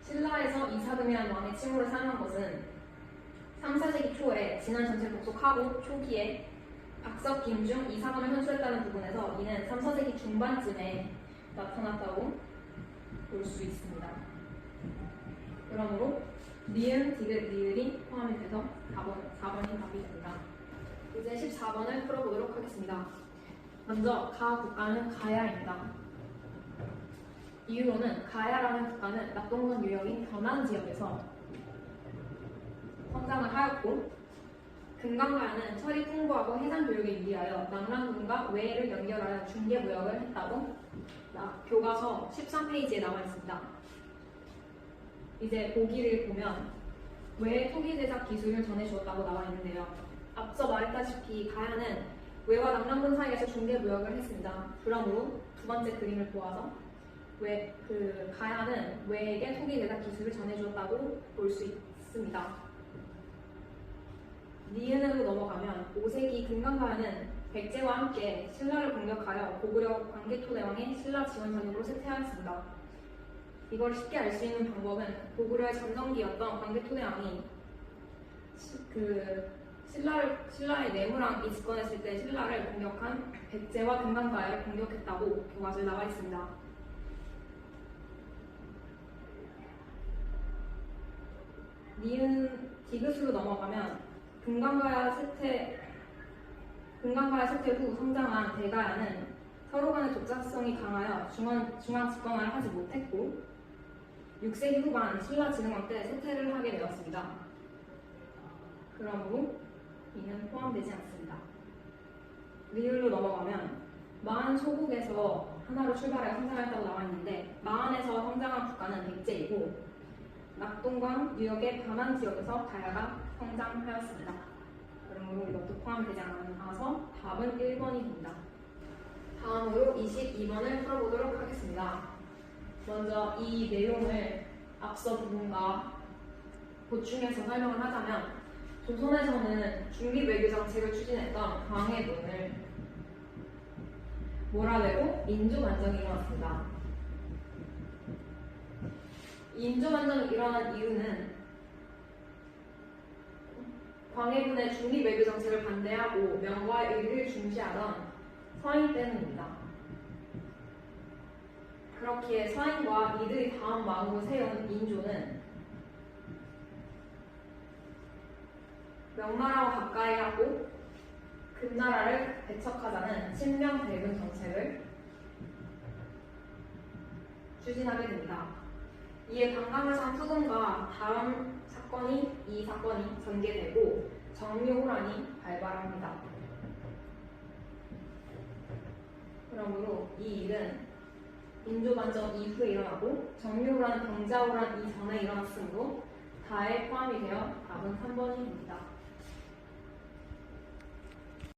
신라에서 이사금이라는 왕의 칭호를 사용한 것은 3, 4세기 초에 지난 전체를 복속하고 초기에 박석, 김중, 이사금을 현수했다는 부분에서 이는 3, 4세기 중반쯤에 나타났다고 볼 수 있습니다. 그러므로 니은, 디귿, 리을이 포함이 돼서 4번이 답이 됩니다. 이제 14번을 풀어보도록 하겠습니다. 먼저 가 국가는 가야입니다. 이유로는 가야라는 국가는 낙동강 유역인 변환 지역에서 성장을 하였고 금강가야는 철이 풍부하고 해상 교육에 유리하여 남랑군과 외해를 연결하여 중개무역을 했다고 교과서 13페이지에 나와 있습니다. 이제 보기를 보면 외해 토기 제작 기술을 전해주었다고 나와 있는데요. 앞서 말했다시피 가야는 외와 남랑군 사이에서 중개무역을 했습니다. 그러므로 두 번째 그림을 보아서 가야는 외에게 토기 제작 기술을 전해주었다고 볼 수 있습니다. 니은으로 넘어가면 5세기 금강가야는 백제와 함께 신라를 공격하여 고구려 광개토대왕의 신라 지원 전역으로 쇠퇴하였습니다. 이걸 쉽게 알 수 있는 방법은 고구려의 전성기였던 광개토대왕이 신라의 내무랑이 집권했을 때 신라를 공격한 백제와 금강가야를 공격했다고 교과서에 나와 있습니다. 니은 디귿으로 넘어가면 금강가야 쇠퇴 후 성장한 대가야는 서로 간의 독자성이 강하여 중앙 집권화를 하지 못했고 6세기 후반 신라 진흥왕 때 쇠퇴를 하게 되었습니다. 그러므로 이는 포함되지 않습니다. 리을로 넘어가면 마한 소국에서 하나로 출발하여 성장했다고 나와 있는데 마한에서 성장한 국가는 백제이고 낙동강 유역의 변환 지역에서 가야가 성장하였습니다. 그러므로 이것도 포함되지 않아서 답은 1번이 됩니다. 다음으로 22번을 풀어보도록 하겠습니다. 먼저 이 내용을 앞서 부분과 보충해서 설명을 하자면 조선에서는 중립외교 정책을 추진했던 광해군을 몰아내고 인조반정이 일어났습니다. 인조반정이 일어난 이유는 광해군의 중립외교 정책을 반대하고 명과 의를 중시하던 서인 때문입니다. 그렇기에 서인과 이들이 다음 마음으로 세운 인조는 명나라와 가까이 하고 금나라를 배척하자는 친명배분 정책을 추진하게 됩니다. 이에 강감을상 수군과 다음 이 사건이 전개되고 정묘호란이 발발합니다. 그러므로 이 일은 인조반정 이후에 일어나고 정묘호란, 병자호란 이전에 일어났으므로 다에 포함이 되어 답은 3번이 됩니다.